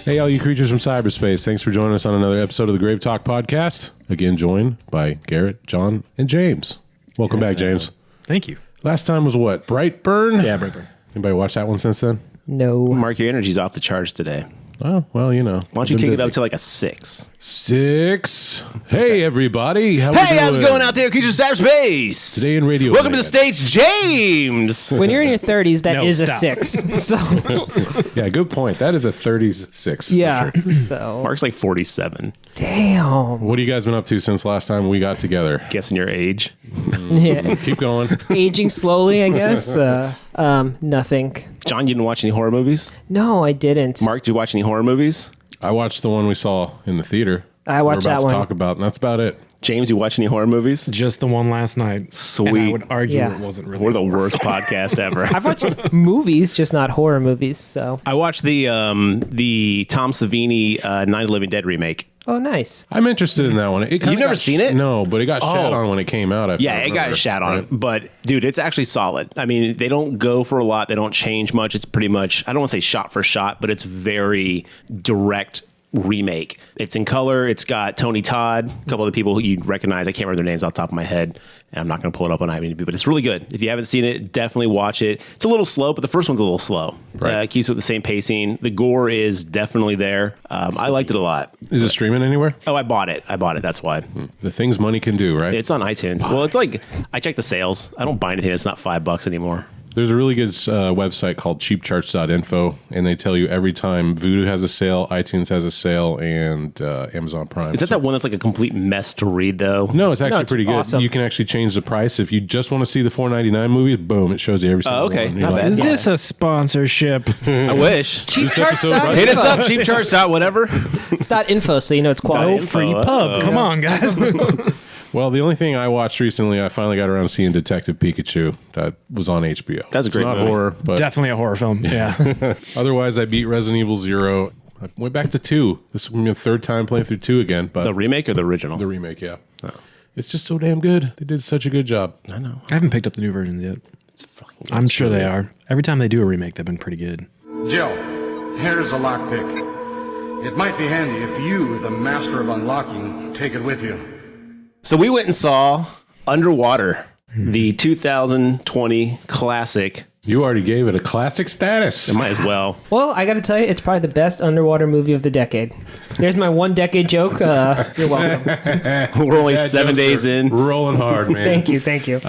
Hey, all you creatures from cyberspace. Thanks for joining us on another episode of the GraveTalk podcast. Again, joined by Garrett, John, and James. Welcome back, James. Thank you. Last time was what? Brightburn? Yeah, Brightburn. Anybody watch that one since then? No. Mark, your energy's off the charts today. Oh, well, you know. Why don't you kick it up to like a 6? 6. Hey, everybody. How we Hey, how's it doing? going out there, creatures of cyberspace? Today in radio. Welcome to the States, James. When you're in your 30s, that No, is stop. a 6. So, Yeah, good point. That is a 36. yeah. For sure. So, Mark's like 47. damn. What have you guys been up to since last time we got together? Guessing your age. Yeah. Keep going. Aging slowly, I guess. Nothing. John, you didn't watch any horror movies? No, I didn't. Mark, did you watch any horror movies? I watched the one we saw in the theater. I watched We're about that one. to talk about, and that's about it. James, you watch any horror movies? Just the one last night. Sweet. And I would argue Yeah. it wasn't really. We're the worst podcast ever. I've watched movies, just not horror movies. So, I watched the Tom Savini Night of the Living Dead remake. oh, nice. I'm interested in that one. It kinda You've never got seen it? No, but it got shat on when it came out. Yeah, it got shat on. Right? But, dude, it's actually solid. I mean, they don't go for a lot. They don't change much. It's pretty much, I don't want to say shot for shot, but it's very direct remake. It's in color. It's got Tony Todd, a couple of the people who you'd recognize. I can't remember their names off the top of my head, and I'm not going to pull it up on IMDb, but it's really good. If you haven't seen it, definitely watch it. It's a little slow, but the first one's a little slow. Right. It keeps with the same pacing. The gore is definitely there. I liked it a lot. Is it streaming anywhere? Oh, I bought it. That's why. The things money can do, right? It's on iTunes. Well, it's like, I check the sales. I don't buy anything that's not $5 anymore. There's a really good website called cheapcharts.info, and they tell you every time Vudu has a sale, iTunes has a sale, and Amazon Prime. Is that one that's like a complete mess to read, though? No, it's actually it's pretty good. awesome. You can actually change the price. If you just want to see the $4.99 movies, boom, it shows you every single okay. one. You're Not bad. Is this a sponsorship? I wish. This episode brought Hit you- us up, cheapcharts. Whatever. It's .info, so you know it's quality. No free pub. Come on, guys. Well, the only thing I watched recently, I finally got around to seeing Detective Pikachu. That was on HBO. That's a great It's not movie. horror, but Definitely a horror film. Yeah. otherwise, I beat Resident Evil 0. I went back to 2. This will be my third time playing through 2 again, but The remake or the original? the remake, yeah. It's just so damn good. They did such a good job. I know. I haven't picked up the new versions yet. It's fucking I'm sure they are. Every time they do a remake, they've been pretty good. Joe, here's a lockpick. It might be handy if you, the master of unlocking, take it with you. So we went and saw Underwater, the 2020 classic. You already gave it a classic status. Might as well. Well, I got to tell you, it's probably the best underwater movie of the decade. There's my one decade joke. You're welcome. We're only Yeah, 7 jokes days are in. Rolling hard, man. Thank you. Thank you.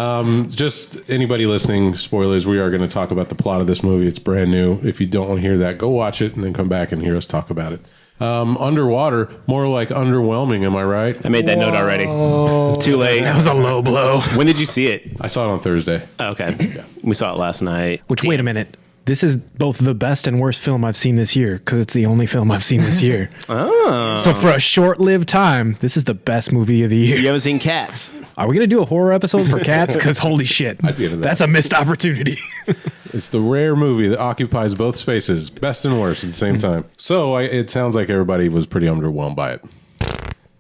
Just anybody listening, spoilers, we are going to talk about the plot of this movie. It's brand new. If you don't want to hear that, go watch it and then come back and hear us talk about it. Underwater, more like underwhelming, am I right? I made that note already. Too late. That was a low blow. When did you see it? I saw it on Thursday. Okay. We saw it last night. Which, wait a minute. This is both the best and worst film I've seen this year because it's the only film I've seen this year. So for a short-lived time, this is the best movie of the year. You haven't seen Cats? Are we going to do a horror episode for Cats? Because holy shit, I'd be into that. that's a missed opportunity. It's the rare movie that occupies both spaces, best and worst at the same time. So it sounds like everybody was pretty underwhelmed by it.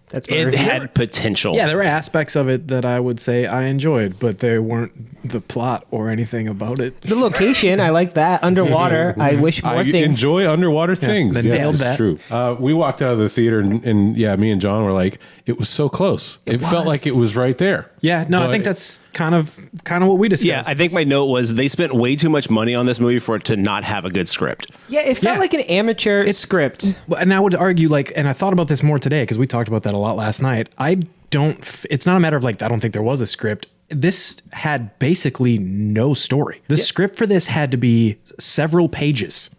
That's my It review. had potential. Yeah, there were aspects of it that I would say I enjoyed, but they weren't the plot or anything about it. The location, I like that. Underwater, I wish more I things. enjoy underwater things. they Yes, nailed it's that. true. We walked out of the theater and yeah, me and John were like, it was so close. It felt like it was right there. Yeah, no, I But- think that's kind of what we discussed. Yeah, I think my note was they spent way too much money on this movie for it to not have a good script. Yeah, it felt Yeah. like an amateur script. And I would argue, and I thought about this more today because we talked about that a lot last night. It's not a matter of I don't think there was a script. This had basically no story. The script for this had to be several pages.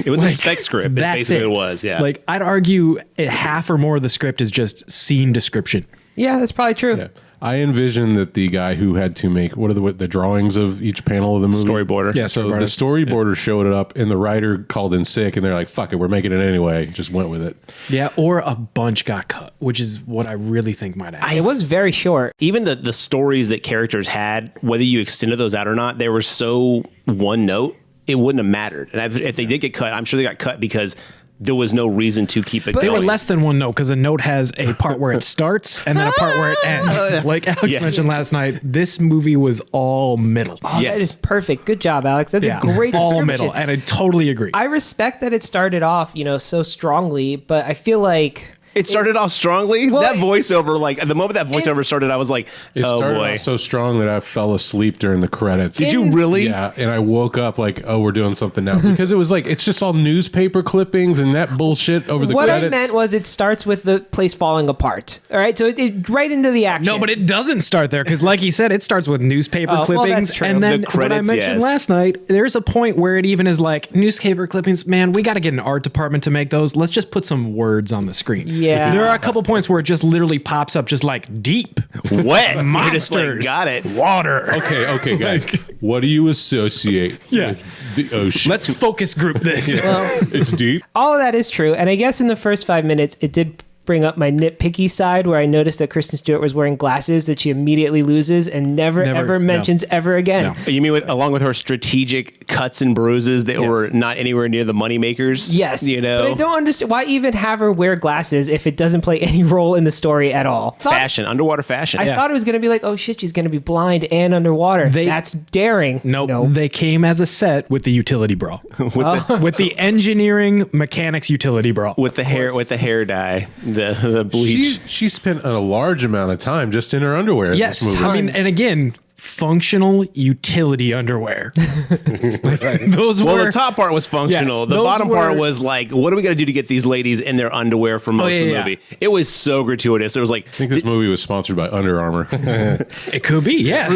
It was a spec script. It's That's basically what it was, yeah. I'd argue half or more of the script is just scene description. Yeah, that's probably true. Yeah. I envision that the guy who had to make what are the drawings of each panel of the movie Storyboarder. Yeah, So the storyboarder showed it up, and the writer called in sick, and they're like, "Fuck it, we're making it anyway." Just went with it. Yeah, or a bunch got cut, which is what I really think might happen. It was very short. Even the stories that characters had, whether you extended those out or not, they were so one note, it wouldn't have mattered. And if they did get cut, I'm sure they got cut because there was no reason to keep it They going. were less than one note because a note has a part where it starts and then a part where it ends. Like Alex Yes. mentioned last night, this movie was all middle. Oh, Yes. That is perfect. Good job, Alex. That's a great all description. middle, and I totally agree. I respect that it started off, so strongly, but I feel like It started off strongly. Well, that voiceover, like at the moment that voiceover started, I was like, It "Oh started boy!" off so strong that I fell asleep during the credits. Did you really? Yeah, and I woke up like, oh, we're doing something now. Because it was like, it's just all newspaper clippings and that bullshit over the what credits. I meant was it starts with the place falling apart. All right, so it right into the action. No, but it doesn't start there because, like he said, it starts with newspaper Oh, well, clippings, that's true. and then The what I credits, mentioned yes. last night, there's a point where it even is like newspaper clippings. Man, we got to get an art department to make those. Let's just put some words on the screen. Yeah. there are a couple points where it just literally pops up, just like deep Wet You're monsters, just like, got it. water. Okay, guys. What do you associate with the ocean? Let's focus group this. It's deep. All of that is true, and I guess in the first 5 minutes, it did bring up my nitpicky side where I noticed that Kristen Stewart was wearing glasses that she immediately loses and never ever no. mentions ever again. No. You mean along with her strategic cuts and bruises that were not anywhere near the moneymakers? Yes, you know, but I don't understand why even have her wear glasses if it doesn't play any role in the story at all. fashion, underwater fashion. I thought it was going to be like, oh shit, she's going to be blind and underwater. That's daring. Nope. They came as a set with the utility bra. with the engineering mechanics utility bra. with the hair dye, the bleach. She spent a large amount of time just in her underwear. Yes, in this movie. I mean, and again, functional utility underwear. Those Well, were the top part was functional. Yes, The those bottom part were- was like, what are we going to do to get these ladies in their underwear for most of the yeah. movie? It was so gratuitous. It was like, I think this movie was sponsored by Under Armour. It could be, yeah.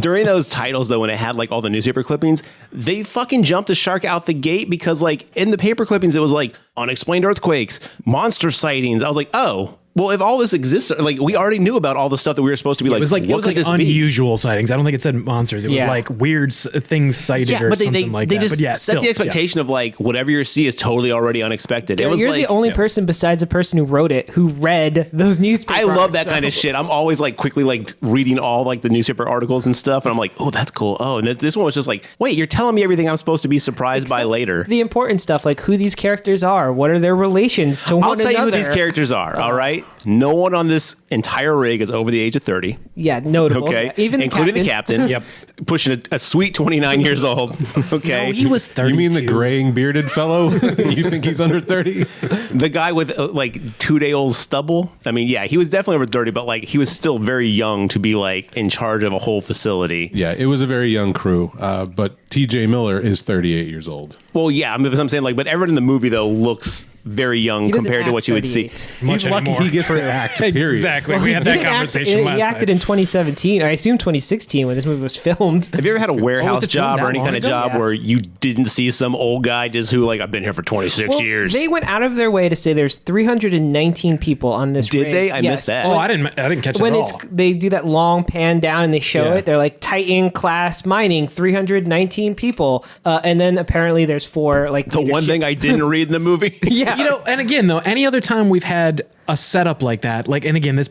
during those titles, though, when it had like all the newspaper clippings, they fucking jumped the shark out the gate because, like, in the paper clippings, it was like unexplained earthquakes, monster sightings. I was like, oh, well, if all this exists, like, we already knew about all the stuff that we were supposed to be like, It was like what could this be? unusual sightings. I don't think it said monsters. It was Yeah. like weird things sighted Yeah, or but something like they that. just But yeah, set still, the expectation of like whatever you see is totally already unexpected. It was You're like the only person besides the person who wrote it who read those newspapers. I love that kind of shit. I'm always like quickly like reading all like the newspaper articles and stuff, and I'm like, oh, that's cool. Oh, and this one was just like, wait, you're telling me everything I'm supposed to be surprised by later. The important stuff, like who these characters are, what are their relations to one I'll another. tell you who these characters are. All right, no one on this entire rig is over the age of 30. Yeah, notable. Okay, Even including the captain. Yep. Pushing a sweet 29 years old. Okay, No, he was 32. You mean the graying bearded fellow? You think he's under 30? the guy with like 2-day-old stubble. I mean, yeah, he was definitely over 30, but like he was still very young to be like in charge of a whole facility. Yeah, it was a very young crew. But T.J. Miller is 38 years old. Well, yeah, I mean, I'm saying like, but everyone in the movie though looks very young He doesn't compared to act what you would see. 38. He's lucky he gets to act, period. Exactly. Well, we he had that didn't act- conversation he last acted night. in 2017. I assume 2016 when this movie was filmed. Have you ever had a warehouse it filmed job that or any long kind of ago? job Yeah. where you didn't see some old guy just who like, I've been here for 26 Well, years? they went out of their way to say there's 319 people on this Did rig. they? I Yes. missed that. Oh, I didn't catch When it at it's all. they do that long pan down and they show Yeah. it, they're like Titan class mining, 319 people, and then apparently there's 4 like the one thing I didn't read in the movie. yeah, You know, and again though, any other time we've had a setup like that, like, and again, this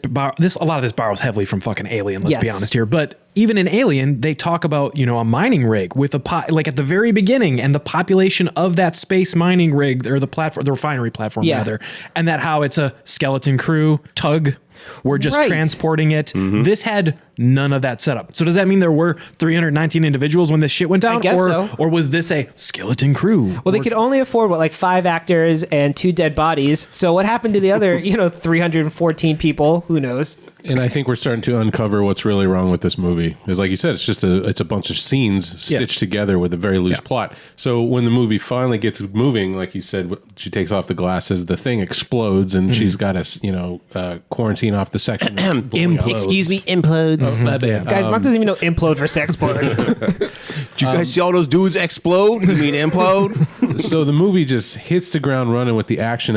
a lot of this borrows heavily from fucking Alien. Let's be Yes. honest here, but even in Alien, they talk about a mining rig with like at the very beginning, and the population of that space mining rig or the refinery platform Yeah. rather, and that how it's a skeleton crew tug. We're just Right. transporting it. This had none of that setup. So does that mean there were 319 individuals when this shit went down? I guess or, so. Or was this a skeleton crew? well, they could only afford like 5 actors and 2 dead bodies. So what happened to the other 314 people? Who knows? And I think we're starting to uncover what's really wrong with this movie. Because like you said, it's a bunch of scenes stitched together with a very loose plot. So when the movie finally gets moving, like you said, she takes off the glasses, the thing explodes, and she's got to quarantine off the section. that's blowing up. Excuse me, implodes. My bad. Guys, Mark doesn't even know implode for sex porn. Did you guys see all those dudes explode? You mean implode? So the movie just hits the ground running with the action.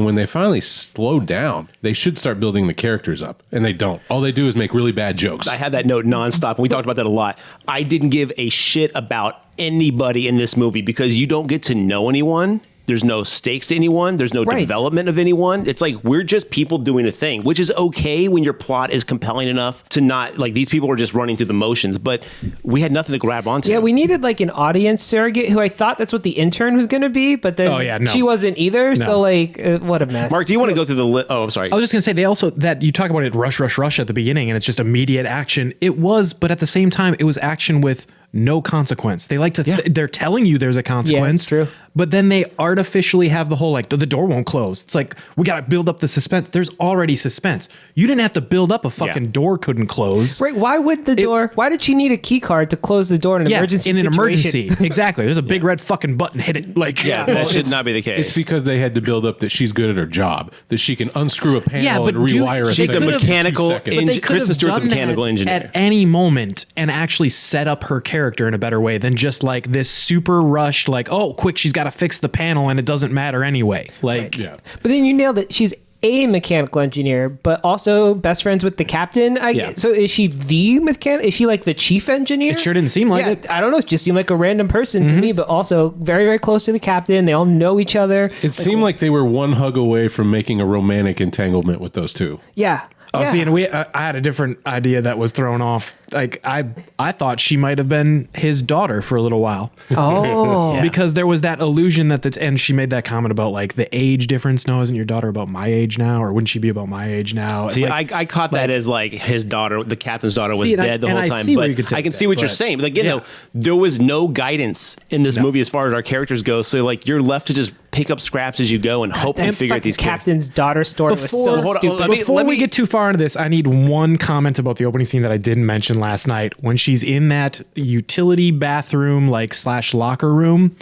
When they finally slow down, they should start building the characters up, and they don't. All they do is make really bad jokes. I had that note nonstop, and we talked about that a lot. I didn't give a shit about anybody in this movie because you don't get to know anyone. There's no stakes to anyone. There's no Right. development of anyone. It's like we're just people doing a thing, which is okay when your plot is compelling enough to not like these people are just running through the motions. But we had nothing to grab onto. Yeah, we needed like an audience surrogate who I thought that's what the intern was going to be, but then she wasn't either. So like, what a mess. Mark, do you want to go through the list? Oh, I'm sorry. I was just gonna say they also that you talk about it rush at the beginning and it's just immediate action. It was, but at the same time, it was action with no consequence. They like to they're telling you there's a consequence, true. but then they artificially have the whole like the door won't close. It's like we got to build up the suspense. There's already suspense. You didn't have to build up a fucking door couldn't close. Right? Why would the door? Why did she need a key card to close the door in an emergency? In an situation? emergency, exactly. There's a big red fucking button. Hit it. Like that should not be the case. It's because they had to build up that she's good at her job, that she can unscrew a panel and rewire a she's thing a in 2 mechanical seconds. But they could Kristen have Stewart's a done mechanical that engineer. at any moment and actually set up her character in a better way than just like this super rushed, like, oh, quick, she's got to fix the panel and it doesn't matter anyway. Like, Yeah. But then you nailed it. She's a mechanical engineer, but also best friends with the captain. So is she the mechanic? Is she like the chief engineer? It sure didn't seem like it. I don't know. It just seemed like a random person to me, but also very, very close to the captain. They all know each other. It seemed like they were one hug away from making a romantic entanglement with those two. Yeah. Oh, see, and I had a different idea that was thrown off. Like I thought she might have been his daughter for a little while. Oh, Because there was that illusion and she made that comment about like the age difference. No, isn't your daughter about my age now, or wouldn't she be about my age now? See, like, I caught that as like his daughter, the captain's daughter, was See, and dead the whole I time. see where But you could take I can that, see what you're but- saying. But again, Yeah. though, there was no guidance in this movie as far as our characters go. So like you're left to just pick up scraps as you go and hope and figure out these characters. captain's daughter story was so hold on, stupid. Before we get too far into this, I need one comment about the opening scene that I didn't mention last night. When she's in that utility bathroom, like / locker room.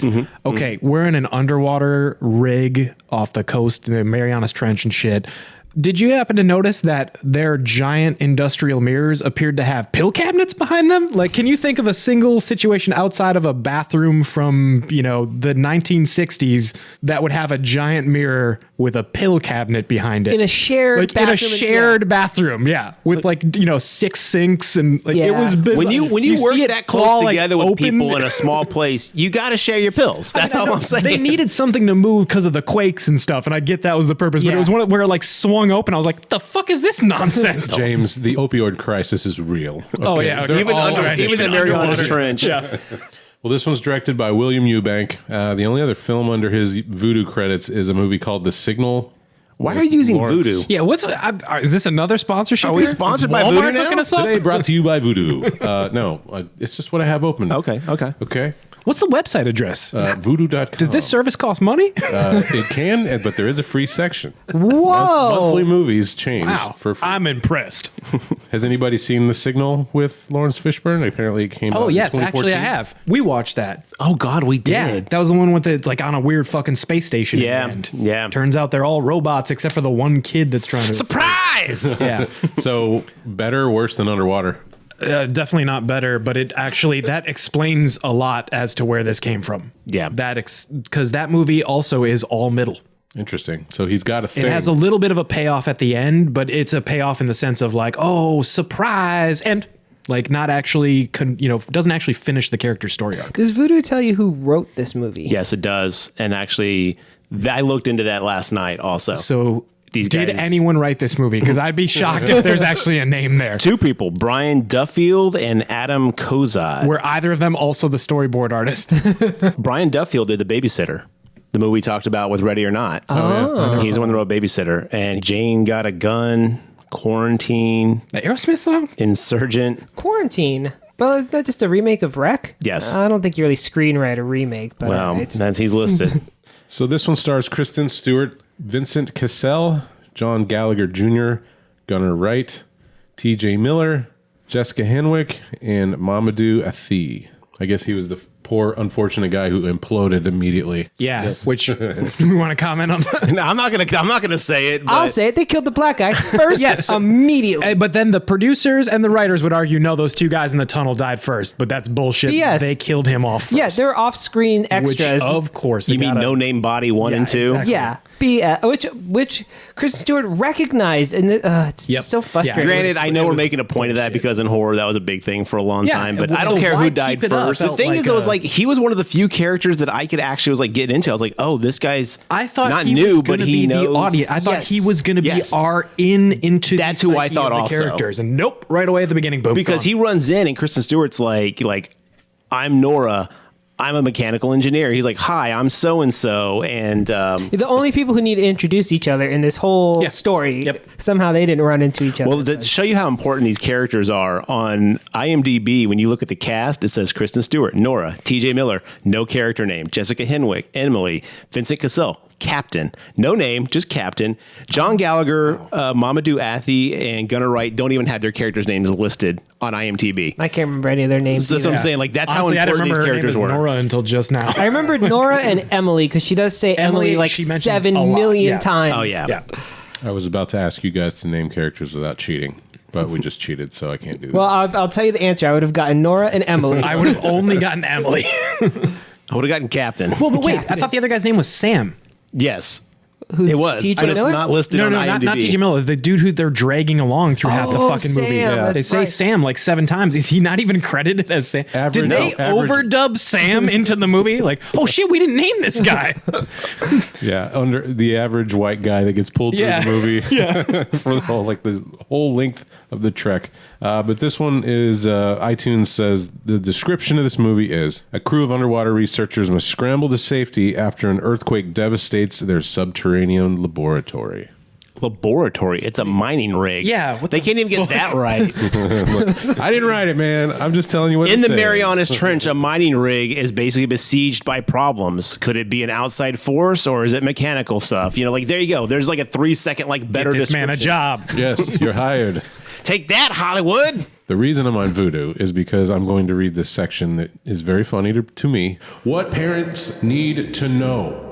Okay, we're in an underwater rig off the coast, the Marianas Trench and shit. Did you happen to notice that their giant industrial mirrors appeared to have pill cabinets behind them? Like, can you think of a single situation outside of a bathroom from, the 1960s that would have a giant mirror with a pill cabinet behind it? In a shared like bathroom. in a shared bathroom, with 6 sinks and like it was bizarre. When you work see it that close fall, like, together with open. people in a small place, you got to share your pills. That's all I'm saying. They needed something to move because of the quakes and stuff, and I get that was the purpose, but it was one where it like swung open. I was like, the fuck is this nonsense? James, the opioid crisis is real. Oh, yeah, okay. They're even all even the Marianas Trench. Yeah. Well, this one's directed by William Eubank. The only other film under his Voodoo credits is a movie called The Signal. Why are you using Voodoo? Yeah, is this another sponsorship? Are we here? sponsored Is by Walmart Voodoo now? hooking us up? Today brought to you by Voodoo. No, it's just what I have open. Okay. Okay. What's the website address? Voodoo.com. Does this service cost money? It can, but there is a free section. Whoa. Monthly movies change Wow, for free. I'm impressed. Has anybody seen The Signal with Lawrence Fishburne? Apparently it came out Oh in yes, 2014. actually I have. We watched that. Oh God, we did. Yeah, that was the one with it's like on a weird fucking space station. Yeah, at the end. yeah. Turns out they're all robots except for the one kid that's trying to Surprise! Yeah, So better, worse than Underwater? definitely not better, but it actually that explains a lot as to where this came from. Yeah. Because that movie also is all middle. Interesting. So he's got a thing. It has a little bit of a payoff at the end, but it's a payoff in the sense of like, oh, surprise, and like not actually, doesn't actually finish the character's story arc. Does Voodoo tell you who wrote this movie? Yes, it does. And actually, I looked into that last night also. So These did guys- anyone write this movie? Because I'd be shocked if there's actually a name there. Two people, Brian Duffield and Adam Kozad. Were either of them also the storyboard artist? Brian Duffield did The Babysitter, the movie we talked about with Ready or Not. Oh. He's the one that wrote Babysitter. And Jane Got a Gun, Quarantine, The Aerosmith song? Insurgent. Quarantine. Well, is that just a remake of Wreck? Yes. I don't think you really screenwrite a remake, but Well, alright. he's listed. So this one stars Kristen Stewart, Vincent Cassell, John Gallagher Jr., Gunnar Wright, T.J. Miller, Jessica Henwick, and Mamadou Athie. I guess he was the poor, unfortunate guy who imploded immediately. Yeah, which we want to comment on that. No, I'm not gonna say it. But I'll say it. They killed the black guy first. Yes. Immediately. But then the producers and the writers would argue, no, those two guys in the tunnel died first. But that's bullshit. Yes. They killed him off first. Yeah, they're off-screen Which, extras. of course. You mean No Name Body 1 and 2? exactly. Yeah, which Kristen Stewart recognized, and it's Yep. just so frustrating. Yeah. Granted, I know we're making a point of that because in horror that was a big thing for a long Yeah, time, but well, I don't so care why who died keep it up? first. The Felt thing like is, it was a- like like, he was one of the few characters that I could actually was like get into. I was like, oh, this guy's I thought not he new, was but gonna he be knows. the audience. I thought Yes. he was going to be Yes. into That's the who I psyche thought of the also. characters. And nope, right away at the beginning, boom. Because gone. he runs in and Kristen Stewart's like, I'm Nora. I'm a mechanical engineer. He's like, hi, I'm so-and-so. And The only people who need to introduce each other in this whole Yeah. story, Yep. somehow they didn't run into each other. well, to show you how important these characters are, on IMDb, when you look at the cast, it says Kristen Stewart, Nora, TJ Miller, no character name, Jessica Henwick, Emily, Vincent Cassell, Captain, no name, just Captain. John Gallagher, Mamadou Athey, and Gunnar Wright don't even have their characters' names listed on IMDb. I can't remember any of their names. So that's what I'm either. saying. Like, that's Honestly, how I didn't important remember these her name characters as were. Nora until just now. I remembered Nora and Emily because she does say Emily like she mentioned 7 a lot, million yeah. times. Oh, yeah. yeah. I was about to ask you guys to name characters without cheating, but we just cheated, so I can't do that. Well, I'll tell you the answer. I would have gotten Nora and Emily. I would have only gotten Emily. I would have gotten Captain. Well, but wait, I Captain. thought the other guy's name was Sam. Yes. Who's It was, TJ but it's Miller? not listed No, on no, IMDb. not TJ Miller. The dude who they're dragging along through half the Oh, fucking movie. Sam, that's They say right. Sam like 7 times. Is he not even credited as Sam? Average- Did they no, average- overdub Sam into the movie? Like, oh shit, we didn't name this guy. Yeah, under the average white guy that gets pulled Yeah. through the movie for the whole length of the trek. But this one is iTunes says the description of this movie is: a crew of underwater researchers must scramble to safety after an earthquake devastates their subterranean laboratory. Laboratory. It's a mining rig. Yeah, what They the can't even get that right. I didn't write it, man. I'm just telling you what In it the says. Marianas Trench, a mining rig is basically besieged by problems. Could it be an outside force or is it mechanical stuff? You know, like, there you go. There's like a 3-second, like, better Get this man a description. job. Yes, you're hired. Take that, Hollywood. The reason I'm on Voodoo is because I'm going to read this section that is very funny to me. What parents need to know.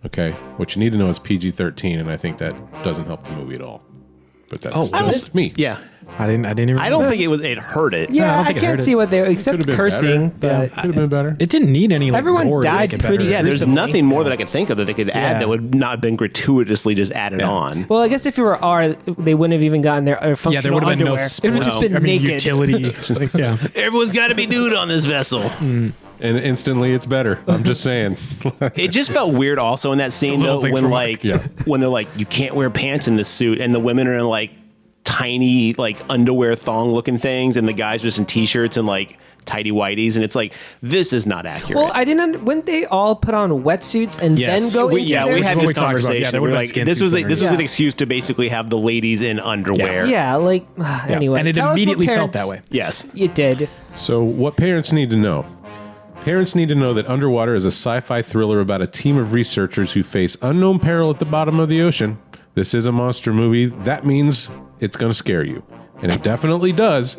Okay, what you need to know is PG-13, and I think that doesn't help the movie at all. But that's just me. Yeah. I didn't even. I don't think it hurt it. Yeah, I don't I think it can't hurt see it. what they except Could've been cursing, better. but Could have been better. It didn't need any. Like, Everyone gore to died make it pretty- better. Yeah, there's Recently. nothing more that I could think of that they could add Yeah. that would not have been gratuitously just added on. well, I guess if it were R, they wouldn't have even gotten their functional Yeah, there would have been no. underwear. It would have just been naked. utility. Like, yeah. Everyone's got to be nude on this vessel. And instantly it's better. I'm just saying. It just felt weird also in that scene little though things when from like Yeah. when they're like, you can't wear pants in this suit, and the women are in like tiny like underwear thong looking things, and the guys just in t-shirts and like tidy whities, and it's like, this is not accurate. Well, I didn't. Wouldn't they all put on wetsuits and Yes. then go we, into yeah, their we had what this we talked about. Yeah, conversation. there We're would've like, been skin this was suits this was an Yeah. excuse to basically have the ladies in underwear. Yeah, like anyway. And it tell us what immediately felt parents- that way. Yes. It did. So, what parents need to know? Parents need to know that Underwater is a sci-fi thriller about a team of researchers who face unknown peril at the bottom of the ocean. This is a monster movie. That means it's going to scare you. And it definitely does.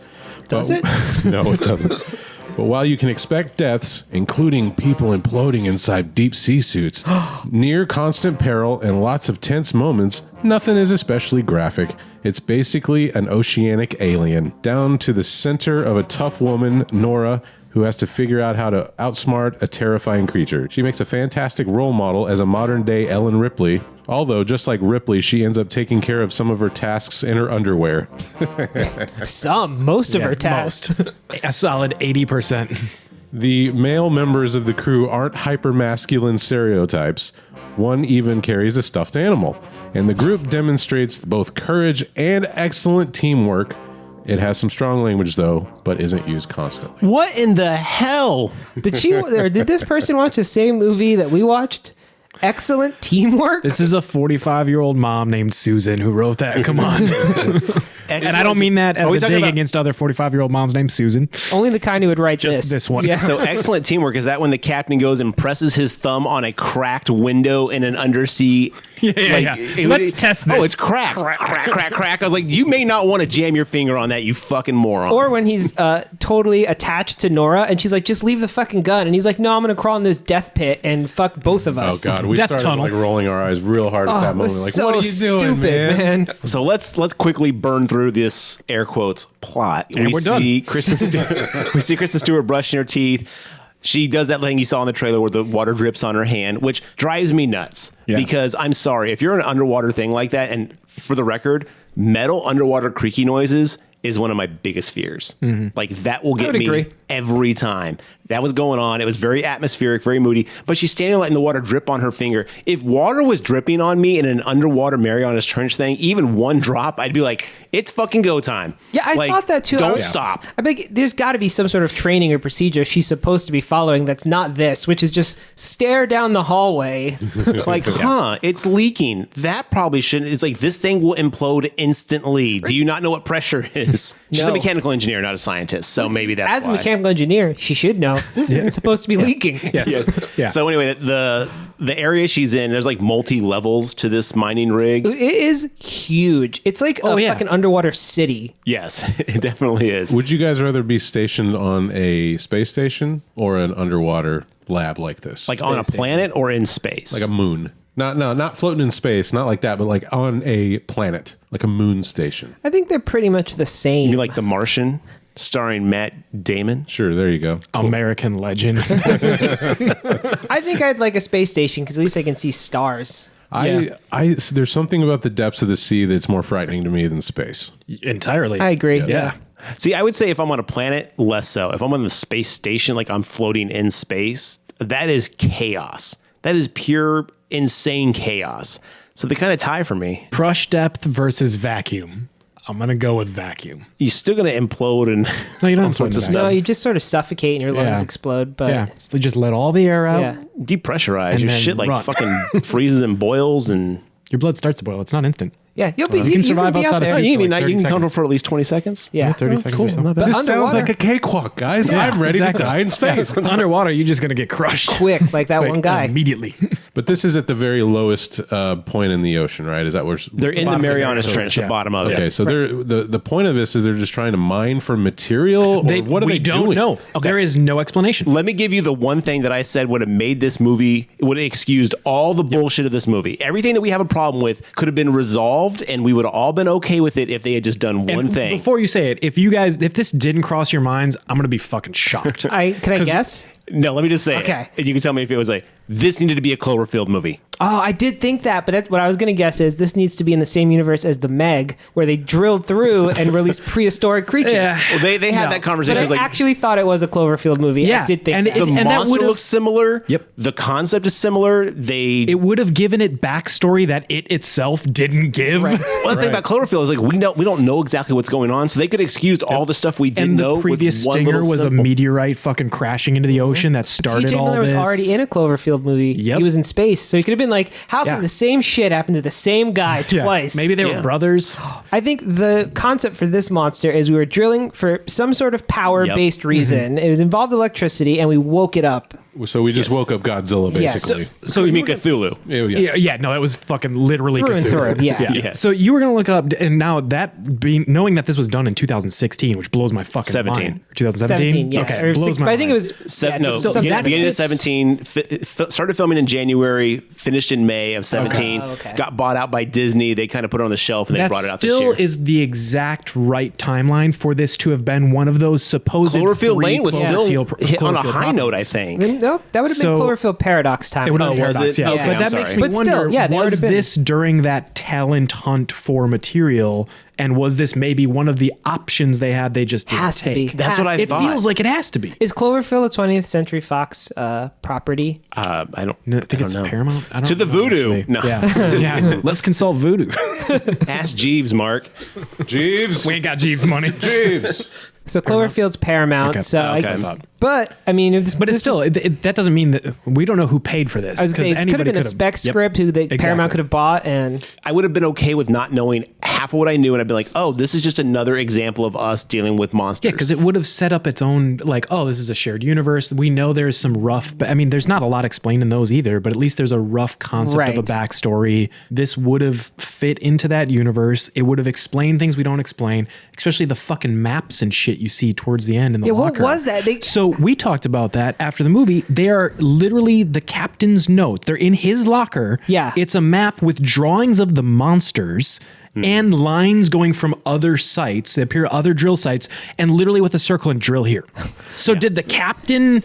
Does it? No, it doesn't. But while you can expect deaths, including people imploding inside deep sea suits, near constant peril, and lots of tense moments, nothing is especially graphic. It's basically an oceanic alien, down to the center of a tough woman, Nora, who has to figure out how to outsmart a terrifying creature. She makes a fantastic role model as a modern-day Ellen Ripley, although, just like Ripley, she ends up taking care of some of her tasks in her underwear. Most of her tasks. A solid 80%. The male members of the crew aren't hyper-masculine stereotypes. One even carries a stuffed animal. And the group demonstrates both courage and excellent teamwork. It has some strong language, though, but isn't used constantly. What in the hell? Did she or did this person watch the same movie that we watched? Excellent teamwork. This is a 45-year-old mom named Susan who wrote that. Come on. And I don't mean that as Are we a talking dig about- against other 45-year-old moms named Susan. Only the kind who would write Just this one. Yeah. So excellent teamwork. Is that when the captain goes and presses his thumb on a cracked window in an undersea? Yeah. Let's test this. Oh, it's cracked. Crack. I was like, you may not want to jam your finger on that, you fucking moron. Or when he's totally attached to Nora and she's like, just leave the fucking gun. And he's like, no, I'm going to crawl in this death pit and fuck both of Oh, us. God. We Death started tunnel. like rolling our eyes real hard at that It moment. was Like, so what are you doing, stupid, man? So let's quickly burn through this air quotes plot. And we're done. see Kristen Stewart brushing her teeth. She does that thing you saw in the trailer where the water drips on her hand, which drives me nuts. Yeah. Because I'm sorry, if you're an underwater thing like that, and for the record, metal underwater creaky noises is one of my biggest fears. Like that will get me agree. every time. That was going on. It was very atmospheric, very moody. But she's standing letting the water drip on her finger. If water was dripping on me in an underwater Marianas Trench thing, even one drop, I'd be like, it's fucking go time. Yeah, I thought that too. Don't stop. I think there's got to be some sort of training or procedure she's supposed to be following that's not this, which is just stare down the hallway. Like, it's leaking. That probably shouldn't. It's like, this thing will implode instantly. Do you not know what pressure is? She's a No. mechanical engineer, not a scientist. So maybe that's As a why. mechanical engineer, she should know this isn't supposed to be leaking. Yes. Yeah. So anyway, the area she's in, there's like multi levels to this mining rig. It is huge. It's like a yeah. fucking underwater city. Yes, it definitely is. Would you guys rather be stationed on a space station or an underwater lab like this? Like on a planet or in space? like a moon. Not floating in space, not like that, but like on a planet, like a moon station. I think they're pretty much the same. You mean like The Martian, starring Matt Damon? Sure, there you go. American legend. I think I'd like a space station because at least I can see stars. There's something about the depths of the sea that's more frightening to me than space. Entirely. I agree. Yeah. See, I would say if I'm on a planet, less so. If I'm on the space station, like I'm floating in space, that is chaos. That is pure, insane chaos. So they kind of tie for me. Crush depth versus vacuum. I'm going to go with vacuum. You're still going to implode and No, you don't all sorts of implode in stuff. No, you just sort of suffocate and your lungs Yeah. explode. But Yeah. So just let all the air out. yeah. Depressurize. And Your then shit like run. fucking freezes and boils and... Your blood starts to boil. It's not instant. Yeah, you'll be. You can survive be out outside of there. Oh, Sleep you for can, like you 30 can comfortable seconds. for at least 20 seconds? Yeah. 30 seconds cool. or so. Not bad. But This sounds underwater- like a cakewalk, guys. I'm ready exactly. to die in space. Underwater, you're just going to get crushed. Quick, like that Like, one guy. Immediately. But this is at the very lowest point in the ocean, right? Is that where They're in the Bottom of the Marianas Trench, Trench, the yeah. bottom of it. Okay, so the point of this is they're just trying to mine for material. Or what are we they don't doing? know. There is no explanation. Let me give you the one thing that I said would have made this movie, would have excused all the bullshit of this movie. Everything that we have a problem with could have been resolved, and we would have all been okay with it if they had just done one And thing. Before you say it, if this didn't cross your minds, I'm going to be fucking shocked. Can I 'Cause- guess? No, let me just say Okay. it. And you can tell me if it was like, this needed to be a Cloverfield movie. Oh, I did think that, but that's what I was going to guess is this needs to be in the same universe as the Meg, where they drilled through and released prehistoric creatures. Yeah. Well, they had No. that But conversation. I It was like, actually thought it was a Cloverfield movie. Yeah, I did think and that. it- the and that monster would've- looks similar. Yep. The concept is similar. It would have given it backstory that it itself didn't give. Right. Well, the thing about Cloverfield is like we don't know exactly what's going on, so they could excuse all the stuff we didn't And know. the previous with one stinger little was a simple- meteorite fucking crashing into the ocean that started TJ all Miller was this. already in a Cloverfield movie. Yep. He was in space, so he could have been like, "How Yeah. can the same shit happen to the same guy Yeah. twice?" Maybe they were brothers. I think the concept for this monster is we were drilling for some sort of power-based reason. It was involved electricity, and we woke it up. So we just woke up Godzilla, Yeah. basically. So you mean Cthulhu? Yes. Yeah, no, that was fucking literally Through and Cthulhu. through, yeah. Yeah. So you were gonna look up, and now that being knowing that this was done in 2016, which blows my fucking 17. mind. 2017, 17, yes. Okay, Or blows six- my but I think it mind. was No, still- beginning of fits- 17, started filming in January, finished in May of 17, Okay. got bought out by Disney. They kind of put it on the shelf and they That brought it out this still year. is the exact right timeline for this to have been one of those supposed Cloverfield three Lane was still Cloverfield hit on a Cloverfield high note, I properties. think. Nope, that would have So- been Cloverfield Paradox time. It would have Oh, been was Paradox, it? yeah. Okay, But I'm that sorry. makes me But wonder, still, yeah, they would was have been- this during that talent hunt for material? And was this maybe one of the options they had they just didn't Has to be. take? That's what I It thought. feels like it has to be. Is Cloverfield a 20th Century Fox property? I don't, No, I think it's know. Paramount. I don't To the know, voodoo. actually. No. Yeah. Yeah. Let's consult voodoo. Ask Jeeves, Mark. Jeeves. We ain't got Jeeves money. Jeeves. So Cloverfield's Paramount. Okay. So, Okay. but I mean, if this, But it's still, that doesn't mean that we don't know who paid for this. I was gonna say, 'cause it could have been a anybody spec could've- Yep. script who the Exactly. Paramount could have bought, and I would have been okay with not knowing half of what I knew, and I'd be like, oh, this is just another example of us dealing with monsters. Yeah, because it would have set up its own, like, oh, this is a shared universe. We know there's some rough, but I mean, there's not a lot explained in those either, but at least there's a rough concept of a Right. backstory. This would have fit into that universe. It would have explained things we don't explain, especially the fucking maps and shit you see towards the end in the Yeah, what locker. was that? So we talked about that after the movie. They are literally the captain's note. They're in his locker. Yeah. It's a map with drawings of the monsters and lines going from other sites. They appear other drill sites and literally with a circle and drill here. So did the captain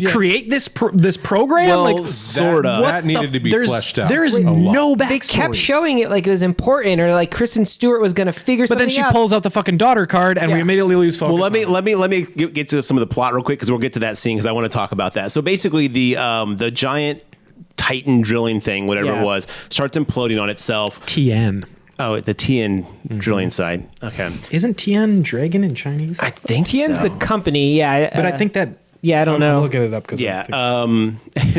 create this program? Well, like sorta. what That needed to be there's- fleshed out. There is a lot. no backstory. They kept showing it like it was important, or like Kristen Stewart was going to figure but something then she out. pulls out the fucking daughter card, and we Yeah. immediately lose focus. Well, on it. let me get to some of the plot real quick because we'll get to that scene because I want to talk about that. So basically, the giant Titan drilling thing, whatever Yeah. it was, starts imploding on itself. TN. Oh, the TN drilling side. Okay, Isn't TN dragon in Chinese? I think Tien's so. the company, yeah. But I think that. Yeah, I don't know. I'm looking it up because Yeah.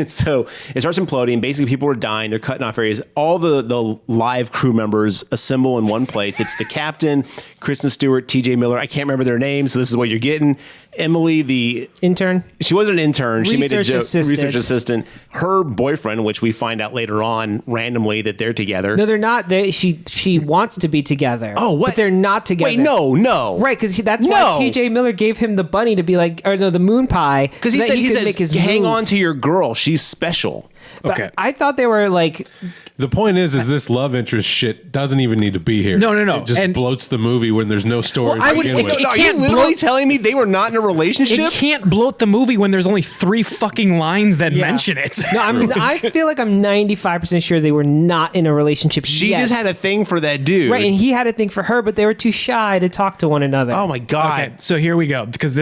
So it starts imploding. Basically, people are dying. They're cutting off areas. All the live crew members assemble in one place. It's the captain, Kristen Stewart, TJ Miller. I can't remember their names, so this is what you're getting. Emily, the Intern. she wasn't an intern. She made a Research joke. assistant. Research assistant. Her boyfriend, which we find out later on randomly that they're together. No, they're not. She wants to be together. Oh, what? But they're not together. Wait, no. Right, because that's No. why T.J. Miller gave him the bunny to be like, or no, the moon pie, Because so he that said, could make his hang move. on to your girl. She's special. But Okay. I thought they were like, The point is this love interest shit doesn't even need to be here. No. It just And- bloats the movie when there's no story Well, I to would- begin with. it Are you can't literally bloat- telling me they were not in a relationship? it can't bloat the movie when there's only 3 fucking lines that yeah. mention it. No, I feel like I'm 95% sure they were not in a relationship. She yet. just had a thing for that dude. right, and he had a thing for her, but they were too shy to talk to one another. Oh my god. Okay, so here we go. Because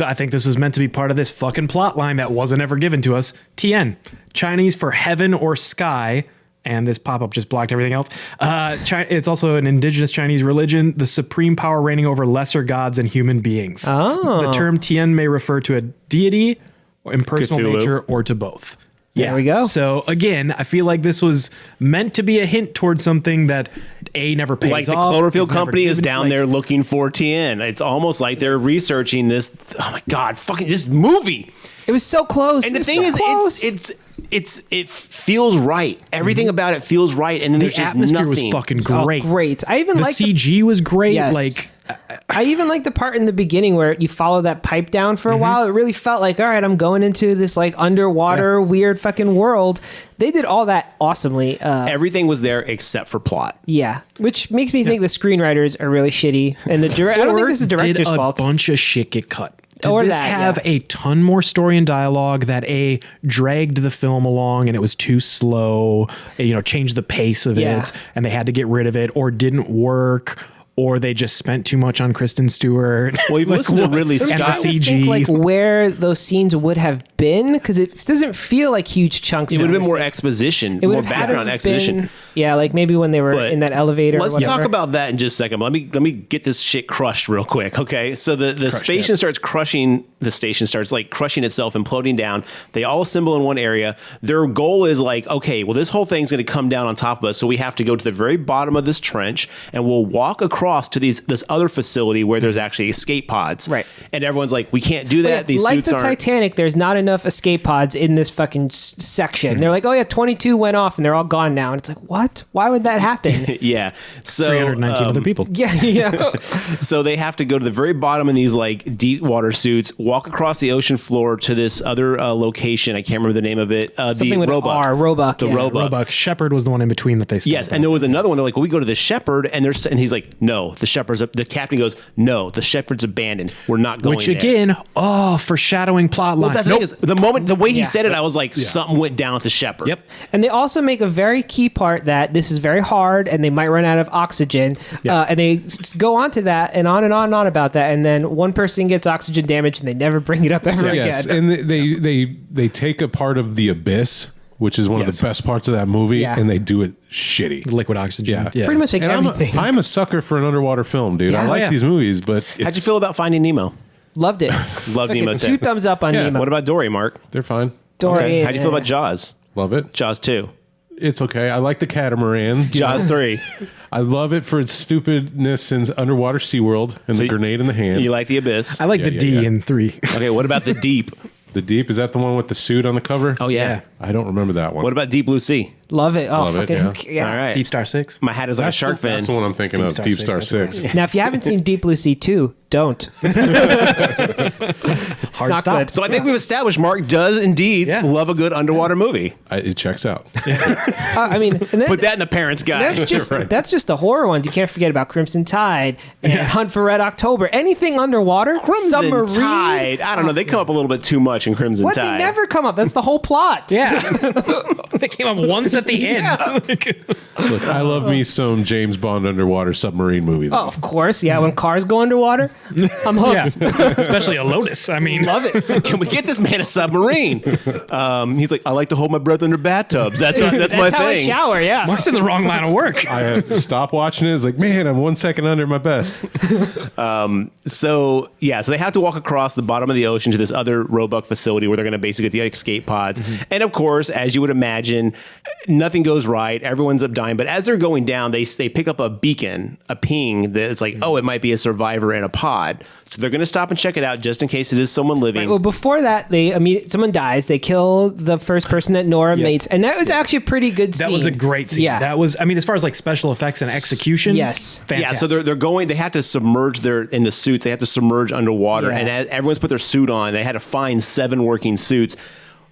I think this was meant to be part of this fucking plot line that wasn't ever given to us. TN, Chinese for heaven or sky. And this pop-up just blocked everything else. It's also an indigenous Chinese religion, the supreme power reigning over lesser gods and human beings. Oh. The term Tian may refer to a deity, or impersonal Cthulhu. nature, or to both. There we go. So again, I feel like this was meant to be a hint towards something that never pays Like the off. Cloverfield is never Company is given, down like- there looking for TN. It's almost like they're researching this. Oh my god, fucking this movie. It was so close. And It the was thing so is, close. it feels right. Everything about it feels right, and then there's The just atmosphere nothing. was fucking Oh, great. great. I even The like CG was great. Yes. Like I even like the part in the beginning where you follow that pipe down for a while. It really felt like, all right, I'm going into this like underwater weird fucking world. They did all that awesomely. Everything was there except for plot. Yeah, which makes me think the screenwriters are really shitty, and the director. I don't think this is the did director's a fault. bunch of shit get cut? Did Or this that, have yeah. a ton more story and dialogue that dragged the film along and it was too slow, changed the pace of Yeah. it and they had to get rid of it, or didn't work, or they just spent too much on Kristen Stewart? Well, you've listened to Ridley and the Scott. I CG. think like where those scenes would have been, because it doesn't feel like huge chunks. It would have been more honestly. exposition, It would more have had to background have exposition. been- yeah, like maybe when they were But in that elevator. Let's or whatever. talk about that in just a second. Let me get this shit crushed real quick, okay? So the station starts crushing. The station starts like crushing itself, imploding down. They all assemble in one area. Their goal is like, okay, well, this whole thing's going to come down on top of us, so we have to go to the very bottom of this trench, and we'll walk across to this other facility where there's actually escape pods. Right. And everyone's like, we can't do that. Yeah, These like suits the aren't. Titanic, there's not enough escape pods in this fucking section. They're like, oh yeah, 22 went off and they're all gone now. And it's like, what? Why would that happen? Yeah. So 319 other people. yeah. So they have to go to the very bottom in these like deep water suits, walk across the ocean floor to this other location. I can't remember the name of it. Something the with Roebuck. R, Roebuck, The yeah. Roebuck. Roebuck. Shepard was the one in between that they stopped Yes, at. and there was another one. They're like, well, we go to the Shepherd, and he's like, no, the Shepherd's. The captain goes, no, the Shepherd's abandoned. We're not going. Which there. again, foreshadowing plot line. Well, that's the thing is, the way he Yeah. said it, I was like, something went down with the Shepherd. Yep. And they also make a very key part that this is very hard and they might run out of oxygen. And they go on to that and on and on and on about that. And then one person gets oxygen damage and they never bring it up ever Yes, again. and they take a part of the abyss, which is one of the best parts of that movie, Yeah. and they do it shitty. Liquid oxygen. Yeah. Pretty much like And everything. I'm a sucker for an underwater film, dude. I Yeah. like Yeah. these movies, but How'd you feel about Finding Nemo? Loved it. Loved Nemo Two too. thumbs up on Yeah. Nemo. What about Dory, Mark? they're fine. Dory? How'd you feel about Jaws? Love it. Jaws 2. It's okay. I like the catamaran. Jaws 3. I love it for its stupidness in underwater SeaWorld and the grenade in the hand. You like The Abyss? I like the yeah, D yeah. in 3. Okay, what about The Deep? The Deep, is that the one with the suit on the cover? Oh, yeah. I don't remember that one. What about Deep Blue Sea? Love it. Oh, Love it, fucking yeah. All right. Deep Star 6. My hat is like a shark fin. That's the one I'm thinking of. Star Deep 6, Star that's a 6. Now, if you haven't seen Deep Blue Sea 2, don't. Hard not stop. good. So I think we've established Mark does indeed Yeah. love a good underwater movie. It checks out. I mean, and then, Put that in the parents' guide. that's just the horror ones. You can't forget about Crimson Tide and Hunt for Red October. Anything underwater, Crimson submarine. Tide. I don't know. They come up a little bit too much in Crimson What? Tide. They never come up. That's the whole plot. Yeah. They came up once at the end. Look, I love me some James Bond underwater submarine movie. Oh, of course. Yeah, when cars go underwater, I'm hooked. Yeah. Especially a Lotus. I mean, Love it. Can we get this man a submarine? He's like, I like to hold my breath under bathtubs. That's my That's how I thing. shower, yeah. Mark's in the wrong line of work. I stop watching it. It's like, man, I'm 1 second under my best. So they have to walk across the bottom of the ocean to this other Roebuck facility where they're going to basically get the escape pods. And of course, as you would imagine, nothing goes right. Everyone's up dying. But as they're going down, they pick up a beacon, a ping that's like, oh, it might be a survivor in a pod. So they're going to stop and check it out just in case it is someone living. Well, before that, someone dies. They kill the first person that Nora mates, and that was actually a pretty good scene. That was a great scene. Yeah. That was, I mean, as far as like special effects and execution. Yes. Fantastic. Yeah, so they're going. They have to submerge in the suits. They have to submerge underwater, Yeah. and as everyone's put their suit on. They had to find 7 working suits.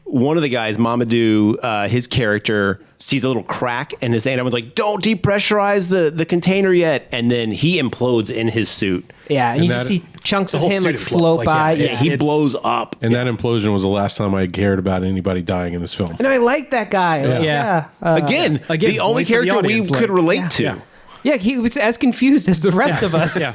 One of the guys, Mamadou, his character sees a little crack in his hand. Everyone's like, "Don't depressurize the container yet," and then he implodes in his suit. Yeah, and you just see chunks of whole him suit like explodes, float like, by. yeah, Yeah, He It's- blows up. And that implosion was the last time I cared about anybody dying in this film. And I like that guy. Yeah. Again, the only voice of the character we audience, could like- relate to. Yeah. Yeah, he was as confused as the rest of us. Yeah.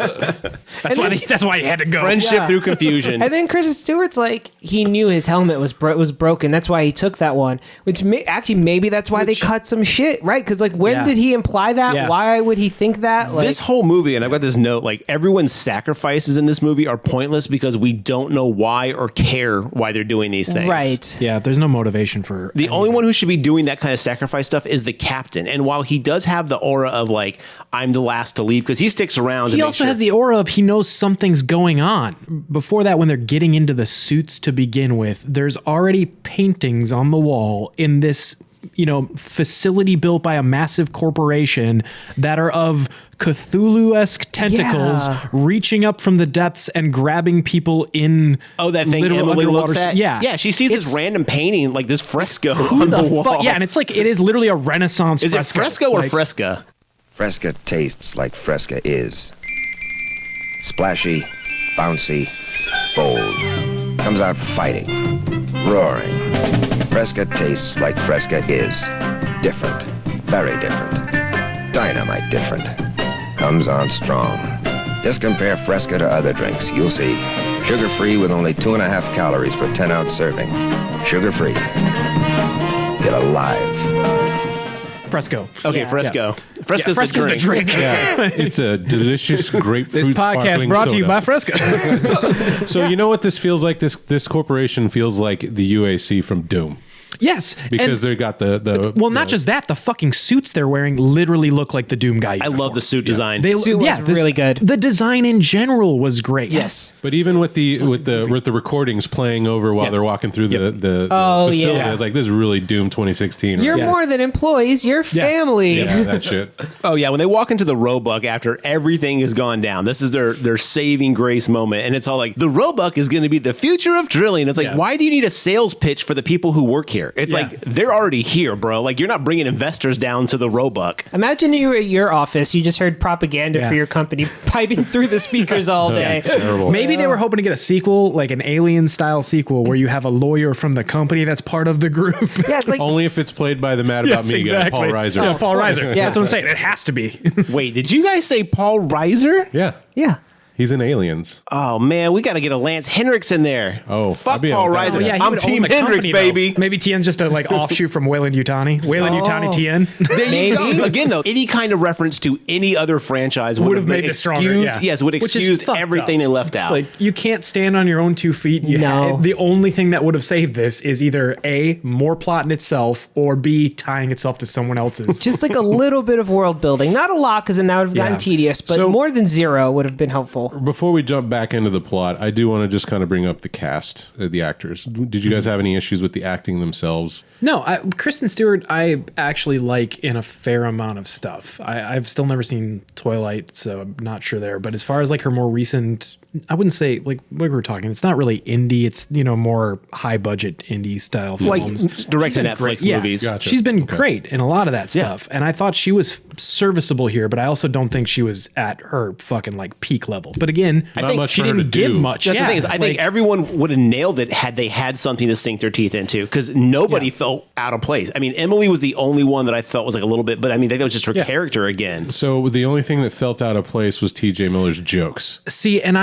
That's why he had to go. Friendship Yeah. through confusion. And then Kristen Stewart's like, he knew his helmet was broken. That's why he took that one. Which maybe that's why they cut some shit, right? Because like, when Yeah. did he imply that? Yeah. Why would he think that? Like, This whole movie, and I've got this note, like everyone's sacrifices in this movie are pointless because we don't know why or care why they're doing these things. right? Yeah, there's no motivation for The only one who should be doing that kind of sacrifice stuff is the captain. And while he does have the aura of like, I'm the last to leave, because he sticks around. He also has the aura of he knows something's going on. Before that, when they're getting into the suits to begin with, there's already paintings on the wall in this, facility built by a massive corporation that are of Cthulhu-esque tentacles reaching up from the depths and grabbing people in. Oh, that thing literal Emily underwater looks at? Yeah. She sees this It's- random painting, like this fresco Who on the the wall. fuck? Yeah, and it's like, it is literally a Renaissance Is fresco. it fresco or Like, fresca? Fresca tastes like Fresca is. Splashy, bouncy, bold. Comes out fighting, roaring. Fresca tastes like Fresca is. Different, very different. Dynamite different. Comes on strong. Just compare Fresca to other drinks, you'll see. Sugar-free with only 2.5 calories per 10-ounce serving. Sugar-free. Get alive. Fresco. Okay, fresco. Fresco's, Fresco's the drink. It's a delicious grapefruit This podcast sparkling brought to you soda. by Fresco. So you know what this feels like? This corporation feels like the UAC from Doom. Yes. Because they got the not just that, the fucking suits they're wearing literally look like the Doom guy. I love the suit design. Suit was really good. The design in general was great. Yes. But even with the recordings playing over while they're walking through the Oh, facility, yeah. I was like, this is really Doom 2016. Right? You're Yeah. more than employees. You're family. Yeah, that shit. Oh yeah, when they walk into the Roebuck after everything has gone down, this is their saving grace moment, and it's all like the Roebuck is going to be the future of drilling. It's like, Yeah. why do you need a sales pitch for the people who work here? It's Yeah. like they're already here, bro. Like you're not bringing investors down to the Roebuck. Imagine you were at your office. You just heard propaganda Yeah. for your company piping through the speakers all day. Terrible. Maybe they were hoping to get a sequel, like an Alien style sequel, where you have a lawyer from the company that's part of the group. Yeah, like Only if it's played by the Mad About Me guy, Paul Reiser. Yeah, Paul course. Reiser. Yeah. That's what I'm saying. It has to be. Wait, did you guys say Paul Reiser? Yeah. yeah. He's in Aliens. Oh man, we got to get a Lance Hendricks in there. Oh, fuck I'd be Paul able to- Reiser. Oh, yeah, he I'm would own Team the Hendricks, company, though. baby. Maybe Tien's just a like offshoot from Wayland Yutani. Wayland Yutani Tien. There you Maybe. go. Again, though, any kind of reference to any other franchise would have made it stronger, excused. yeah. Yes, would Which is excuse fucked everything up. they left out. Like, you can't stand on your own 2 feet. No. The only thing that would have saved this is either A, more plot in itself, or B, tying itself to someone else's. Just like a little bit of world building. Not a lot, because then that would have gotten Yeah. tedious, but So- more than zero would have been helpful. level. Before we jump back into the plot, I do want to just kind of bring up the cast, the actors. Did you guys have any issues with the acting themselves? No, Kristen Stewart, I actually like in a fair amount of stuff. I've still never seen Twilight, so I'm not sure there. But as far as like her more recent, I wouldn't say like we were talking, it's not really indie. It's, more high budget indie style films. Like direct to Netflix movies. Gotcha. She's been great in a lot of that stuff. And I thought she was serviceable here, but I also don't think she was at her fucking like peak level. But again, I think she for her didn't to give do. much. That's the thing is, I think everyone would have nailed it had they had something to sink their teeth into, because nobody felt out of place. I mean, Emily was the only one that I felt was like a little bit, but I mean, that was just her character again. So the only thing that felt out of place was T.J. Miller's jokes. See, and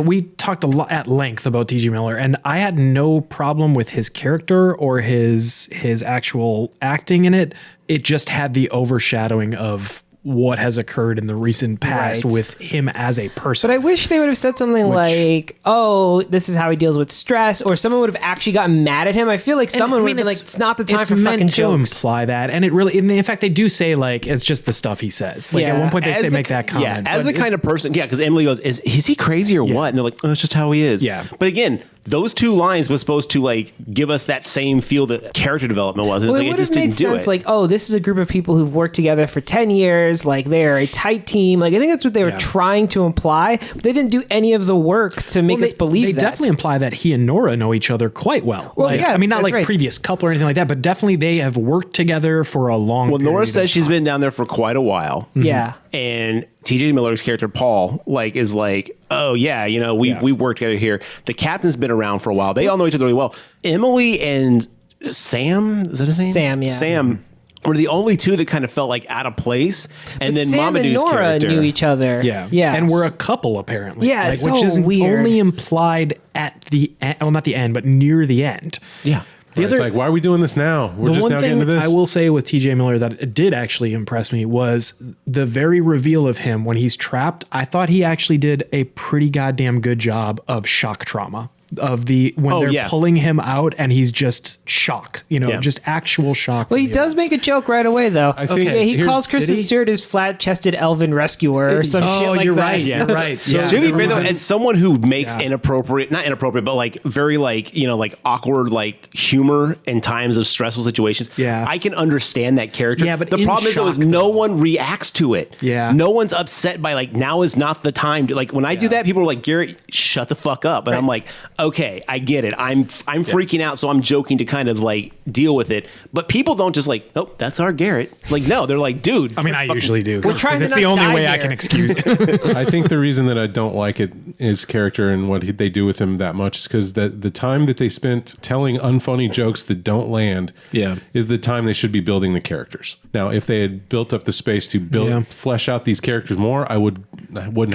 we talked a lot at length about T.J. Miller, and I had no problem with his character or his actual acting in it. It just had the overshadowing of what has occurred in the recent past with him as a person. But I wish they would have said something like, "Oh, this is how he deals with stress," or someone would have actually gotten mad at him. I feel like someone would be like, "It's not the time for fucking meant to jokes." imply that, and it really, in fact, they do say like it's just the stuff he says. Like at one point, they make that comment. Yeah, as the kind of person, because Emily goes, "Is he crazy or what?" And they're like, "Oh, it's just how he is." Yeah. But again, those two lines was supposed to like give us that same feel that character development was. And Well, it's it like would it just have made didn't do sense. it. Like, oh, this is a group of people who've worked together for 10 years. Like, they're a tight team. Like, I think that's what they were trying to imply. But they didn't do any of the work to make us believe they that. definitely imply that he and Nora know each other quite well. Well, like, yeah, I mean, not that's like right. previous couple or anything like that, but definitely they have worked together for a long. Well, Nora period says of she's time. been down there for quite a while. Yeah. And TJ Miller's character Paul is like, oh yeah, we worked together here. The captain's been around for a while. They all know each other really well. Emily and Sam, is that his name? Sam, yeah. Sam were the only two that kind of felt like out of place. And then Sam and Mamadou's Nora character knew each other. Yeah. And we're a couple apparently. Yeah, like, it's which so is weird. only implied at the end. Well, not the end, but near the end. Yeah. It's like, why are we doing this now? We're The just one now thing getting to this. I will say with TJ Miller that did actually impress me was the very reveal of him when he's trapped. I thought he actually did a pretty goddamn good job of shock trauma. Of when they're pulling him out and he's just shock, just actual shock. Well, he does make a joke right away, though. I think- he here's- calls Kristen did he? Stewart his flat-chested elven rescuer or some shit like you're that. right. You're right. So- To be fair though, as someone who makes not inappropriate, but like very like awkward like humor in times of stressful situations, I can understand that character. Yeah, but the in problem is shock, no one reacts to it. Yeah. No one's upset by like now is not the time to like when I do that, people are like, Garrett, shut the fuck up. And I'm like, okay, I get it. I'm freaking out, so I'm joking to kind of like deal with it. But people don't just like, oh, that's our Garrett. Like, no, they're like, dude. I mean, I usually do. We're trying to it's not the only die way I here. can excuse it. I think the reason that I don't like it, his character and what they do with him that much, is because the time that they spent telling unfunny jokes that don't land is the time they should be building the characters. Now, if they had built up the space to flesh out these characters more, I wouldn't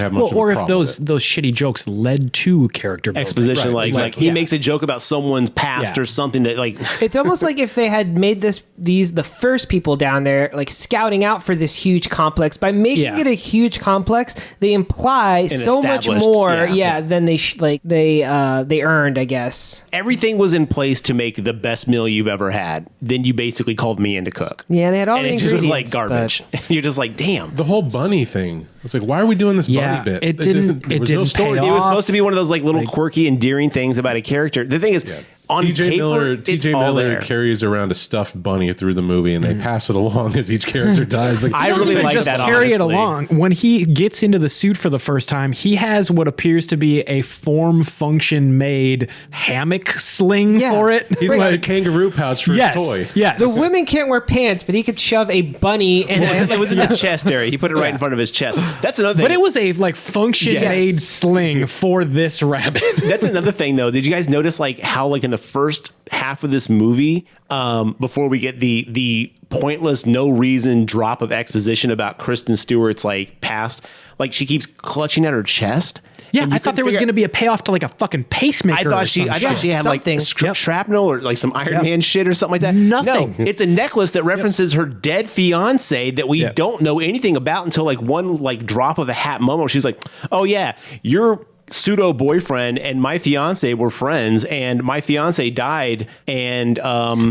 have much of a or if problem with those shitty jokes led to character building. exposition, Right, like he makes a joke about someone's past Yeah. or something that like It's almost like if they had made the first people down there like scouting out for this huge complex. By making it a huge complex, they imply so much established, more than they earned, I guess. everything was in place to make the best meal you've ever had. Then you basically called me in to cook. Yeah, they had all And the it just was like ingredients, garbage. You're just like, damn. the whole bunny thing. It's like, why are we doing this Yeah, bunny bit? it There didn't was no story. pay It was off. supposed to be one of those like little quirky, endearing things about a character. The thing is, on paper, it's all Miller there. carries around a stuffed bunny through the movie, and they pass it along as each character dies. Like, I really Even like just that, carry it honestly. along. When he gets into the suit for the first time, he has what appears to be a form function made hammock sling for it. he's got a kangaroo pouch for his toy. Yes. The women can't wear pants, but he could shove a bunny in It was in the chest area. He put it right in front of his chest. That's another thing. But it was a like function Yes. made sling for this rabbit. That's another thing, though. Did you guys notice like how like in the first half of this movie, before we get the pointless, no reason drop of exposition about Kristen Stewart's like past, like she keeps clutching at her chest. Yeah, And you I thought there was couldn't going to be a payoff to like a fucking pacemaker. I thought she had like something. shrapnel or like some Iron Man shit or something like that. Nothing. No, it's a necklace that references her dead fiance that we don't know anything about until like one like drop of a hat moment where she's like, "Oh yeah, you're." Pseudo boyfriend and my fiance were friends, and my fiance died. And But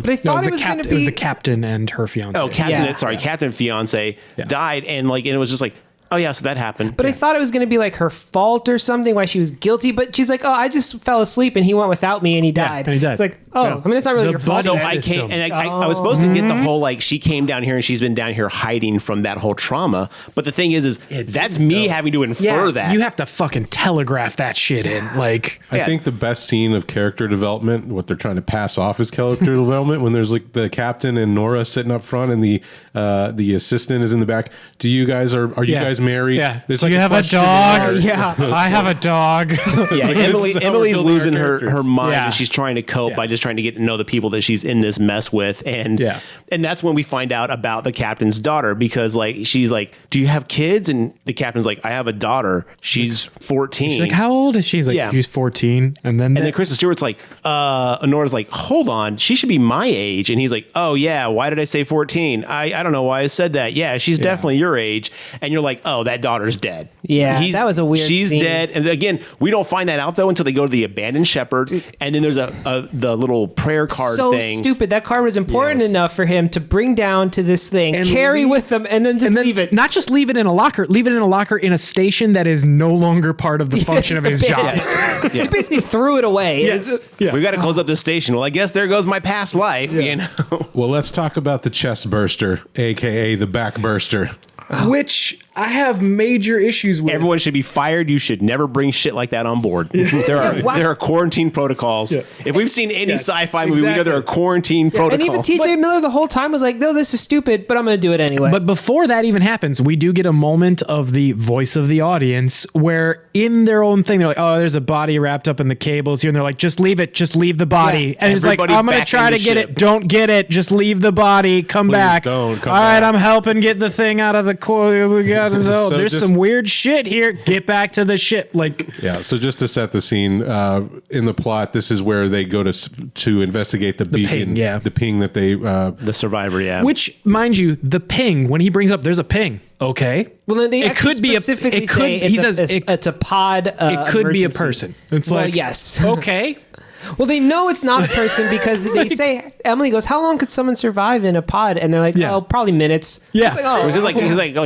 I thought it was going to It was be the captain and her fiance. captain, Yeah. captain fiance died, and like, and it was just like, Oh yeah, so that happened. But I thought it was going to be like her fault or something, why she was guilty. But she's like, oh, I just fell asleep and he went without me and he died. and he died. It's like, oh, I mean, it's not really The your fault. body So I system. came, and I was supposed to get the whole like she came down here and she's been down here hiding from that whole trauma. But the thing is that's me having to infer that. You have to fucking telegraph that shit in. Like, I think the best scene of character development, what they're trying to pass off as character development, when there's like the captain and Nora sitting up front and the assistant is in the back. Do you guys are you guys married? Yeah. There's Do like you have a questionnaire. dog? Yeah. I have a dog. Yeah, this is how we're Emily's building our losing her characters. mind Yeah. and she's trying to cope Yeah. by just trying to get to know the people that she's in this mess with. And Yeah. and that's when we find out about the captain's daughter, because like she's like, do you have kids? And the captain's like, I have a daughter. She's 14. She's like, how old is she? He's like, Yeah. she's 14. And then, And then Kristen Stewart's like, Nora's like, hold on, she should be my age. And he's like, oh yeah, why did I say 14? I don't know why I said that. Yeah, she's definitely your age. And you're like, oh, that daughter's dead. Yeah, that was a weird She's scene. dead. And again, we don't find that out though until they go to the abandoned shepherd. And then there's the little prayer card so thing. stupid. That card was important Yes. enough for him to bring down to this thing, And carry leave- with them, and then just leave it. Not just leave it in a locker, leave it in a locker in a station that is no longer part of the function of his job. He basically threw it away. Yes. Yeah. We got to close up this station. Well, I guess there goes my past life. You know. Well, let's talk about the chest burster, aka the back burster. Which I have major issues with. Everyone should be fired. You should never bring shit like that on board. There are quarantine protocols. If we've seen any sci-fi movie, we know there are quarantine protocols. And even T.J. Miller the whole time was like, no, this is stupid, but I'm going to do it anyway. But before that even happens, we do get a moment of the voice of the audience where in their own thing, they're like, oh, there's a body wrapped up in the cables here. And they're like, just leave it. Just leave the body. Yeah. And he's like, Everybody I'm going to back try in to the get ship. it. Don't get it. Just leave the body. Come Please back. don't come All right, back. I'm helping get the thing out of the core. We got it. So There's just- some weird shit here. Get back to the ship. Like, Yeah, so just to set the scene, in the plot, this is where they go to investigate the beacon, ping, the ping that they. the survivor, yeah. which, mind you, the ping, when he brings up there's a ping, okay. well, then they it actually could be specifically it could, say he it's, says it's a pod. it could be a emergency. person. It's Well, like, yes. okay. Well, they know it's not a person because they say, Emily goes, how long could someone survive in a pod? And they're like, Yeah. oh, probably minutes. Yeah. It's like, oh, It was just like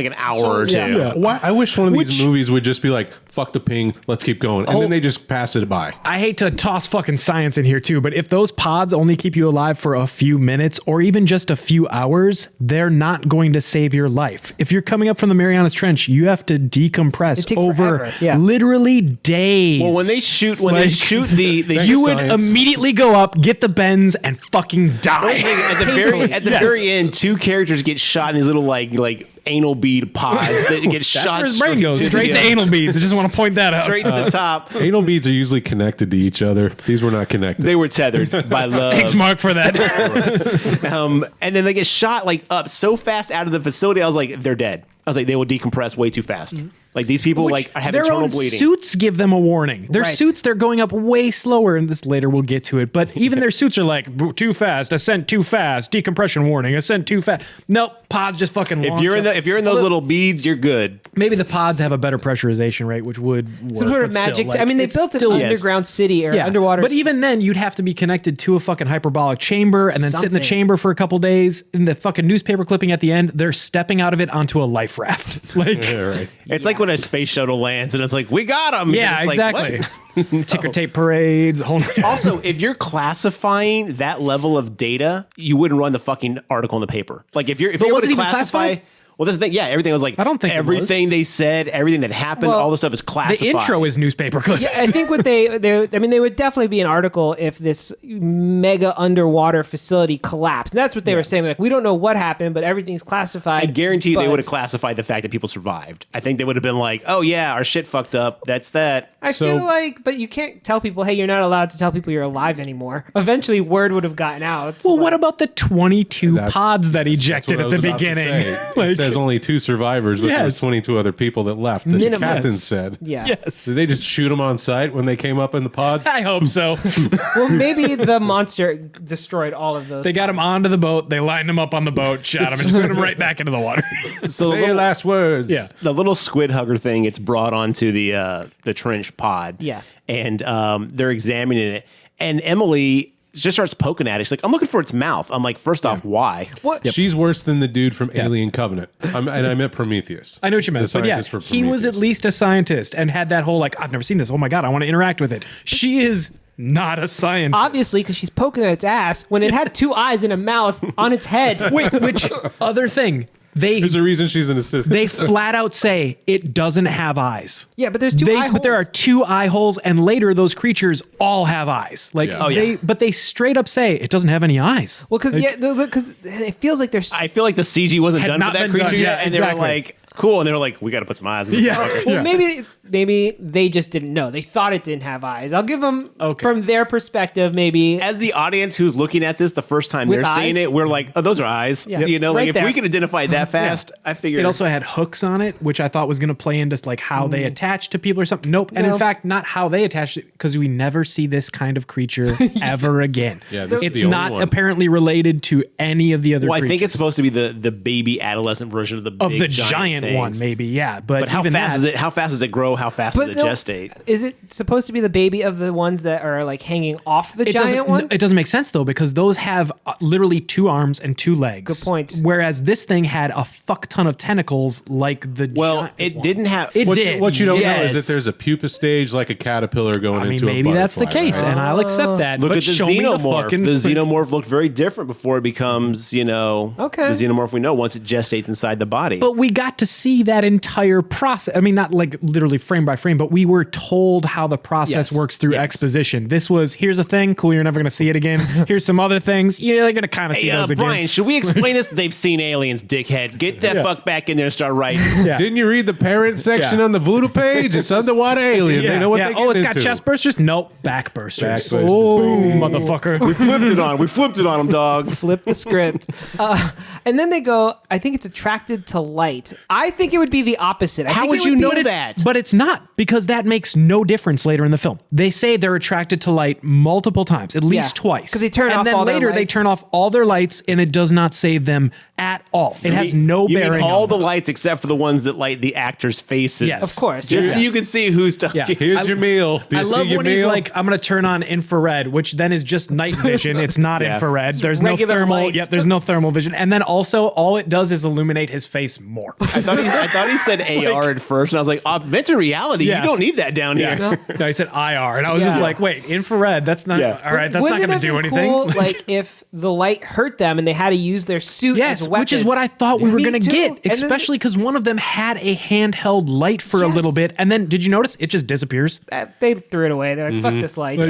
an hour or two. yeah. Why? I wish one of these Which- movies would just be like, "Fuck the ping, let's keep going," and then they just pass it by. I hate to toss fucking science in here too, but if those pods only keep you alive for a few minutes or even just a few hours, they're not going to save your life. If you're coming up from the Marianas Trench, you have to decompress It takes over forever, yeah. literally days. Well, when they shoot the you would science. immediately go up, get the bends, and fucking die. at the very end, two characters get shot in these little like anal bead pods that get That's shot where his brain goes, straight to anal beads. I just want to point that out. straight to the top. Anal beads are usually connected to each other. These were not connected. They were tethered by love. Thanks, Mark, for that. And then they get shot like up so fast out of the facility. I was like, they're dead. I was like, they will decompress way too fast. Like these people like have Their internal own bleeding. suits give them a warning. Their Right. suits, they're going up way slower, and this later we'll get to it. But even their suits are like too fast, ascent too fast, decompression warning, ascent too fast. Nope, pods just fucking. If launch you're in up. if you're in those little beads, you're good. Maybe the pods have a better pressurization rate, which would work. some sort of but still, magic. like, I mean, they it's built an still- underground city or Yeah, underwater. But even then, you'd have to be connected to a fucking hyperbolic chamber and then sit in the Something. chamber for a couple days. In the fucking newspaper clipping at the end, they're stepping out of it onto a life raft. Like, right. It's like when a space shuttle lands and it's like, we got them. yeah, exactly. Ticker tape parades. The whole. Also, if you're classifying that level of data, you wouldn't run the fucking article in the paper. Like if you're But able was to it even classify. classified? Well, that's the thing. Yeah, everything was like. I don't think it was. everything they said, everything that happened, Well, all the stuff is classified. The intro is newspaper clipping. Yeah, I think what they I mean, they would definitely be an article if this mega underwater facility collapsed. And that's what they were saying. Like, we don't know what happened, but everything's classified. I guarantee you they But would have classified the fact that people survived. I think they would have been like, oh yeah, our shit fucked up. That's that. I So- feel like, but you can't tell people, hey, you're not allowed to tell people you're alive anymore. Eventually, word would have gotten out. Well, what about the 22 That's- pods that That's ejected what I at the was about to beginning? say. Like, It says only 2 survivors, but there was Yes. 22 other people that left. The Minimum. captain Yes. said. Yeah. yes. Did they just shoot them on sight when they came up in the pods? I hope so. Well, maybe the monster destroyed all of those. They got him onto the boat. They lined him up on the boat, shot him, and just put him right back into the water. So Say your last words. Yeah. the little squid hugger thing gets brought onto the trench pod. Yeah. And they're examining it. And Emily just starts poking at it. She's like, I'm looking for its mouth. I'm like, first off, why? What? She's worse than the dude from Alien Covenant. And I meant Prometheus. I know what you meant, The but yeah, scientist for he was at Prometheus. least a scientist and had that whole like, I've never seen this. Oh my God, I want to interact with it. She is not a scientist. Obviously, because she's poking at its ass when it had 2 eyes and a mouth on its head. Wait, which other thing? There's a reason she's an assistant. They flat out say it doesn't have eyes. Yeah, but there's 2 eye holes. But there are 2 eye holes, and later those creatures all have eyes. Like Yeah. Oh, they, but they straight up say it doesn't have any eyes. Well, because it feels like there's. I feel like the CG wasn't Had done for not that been creature done, yet. yeah, And they were exactly. like, cool. And they were like, we got to put some eyes in this motherfucker. Well, maybe they just didn't know. They thought it didn't have eyes. I'll give them from their perspective. Maybe As the audience who's looking at this the first time With they're seeing eyes? it, we're like, oh, those are eyes. Yeah. You know, Right like if there. we could identify it that fast, I figured. It also had hooks on it, which I thought was going to play into like how they attach to people or something. Nope. And No. in fact, not how they attach it, because we never see this kind of creature ever again. Yeah, this is it's the only not one. apparently related to any of the other well, I creatures. think it's supposed to be the baby adolescent version of the of big the giant things. one, maybe. Yeah. But But how even fast that, is it? How fast does it grow? How fast does it no, gestate? Is it supposed to be the baby of the ones that are like hanging off the It giant doesn't, one? it doesn't make sense though, because those have literally 2 arms and 2 legs. Good point. Whereas this thing had a fuck ton of tentacles, like the Well, giant it one. didn't have. It What did. you, what you don't know Yes. is that there's a pupa stage like a caterpillar going I mean, into a maybe that's the butterfly, case, right? and I'll accept that. Look but at the show me xenomorph. fucking The xenomorph looked very different before it becomes, Okay. the xenomorph we know once it gestates inside the body. But we got to see that entire process. I mean, not like literally frame by frame, but we were told how the process Yes. works through Yes. exposition. This was, here's a thing, cool, you're never going to see it again. Here's some other things. Yeah, they're going to kind of see Hey, those again. Brian, should we explain this? They've seen aliens, dickhead. Get that fuck back in there and start writing. Yeah. Didn't you read the parent section Yeah. on the voodoo page? It's underwater alien. They know what they get Oh, it's got into. chest bursters? Nope, back bursters. Back bursters. Boom, motherfucker. We flipped it on him, dog. Flip the script. And then they go, I think it's attracted to light. I think it would be the opposite. I How think would it you be- know But it's- that? But it's not, because that makes no difference later in the film. They say they're attracted to light multiple times, at least Yeah, twice. 'cause they turn and off then all their later they lights. turn off all their lights, and it does not save them at all. It has no You mean bearing all on the them. lights except for the ones that light the actors' faces. Yes. Of course. Just so yes. you can see who's talking. Yeah. Here's your meal. Do you I see love your when meal? he's like, I'm going to turn on infrared, which then is just night vision. It's not Yeah. infrared. There's no regular thermal. light. Yep, there's no thermal vision. And then also, all it does is illuminate his face more. I thought he said AR at first, and I was like, augmented reality. Yeah. You don't need that down here. Yeah. No, he said IR. And I was just Yeah. like, wait, infrared? That's not, Yeah. all right, that's not Wouldn't going it to do have been anything. Cool, like if the light hurt them and they had to use their suit Yes, as weapons. which is what I thought we were Me going to too. get, And then- especially because one of them had a handheld light for a Yes. little bit. And then, did you notice? It just disappears. They threw it away. They're like, fuck this light.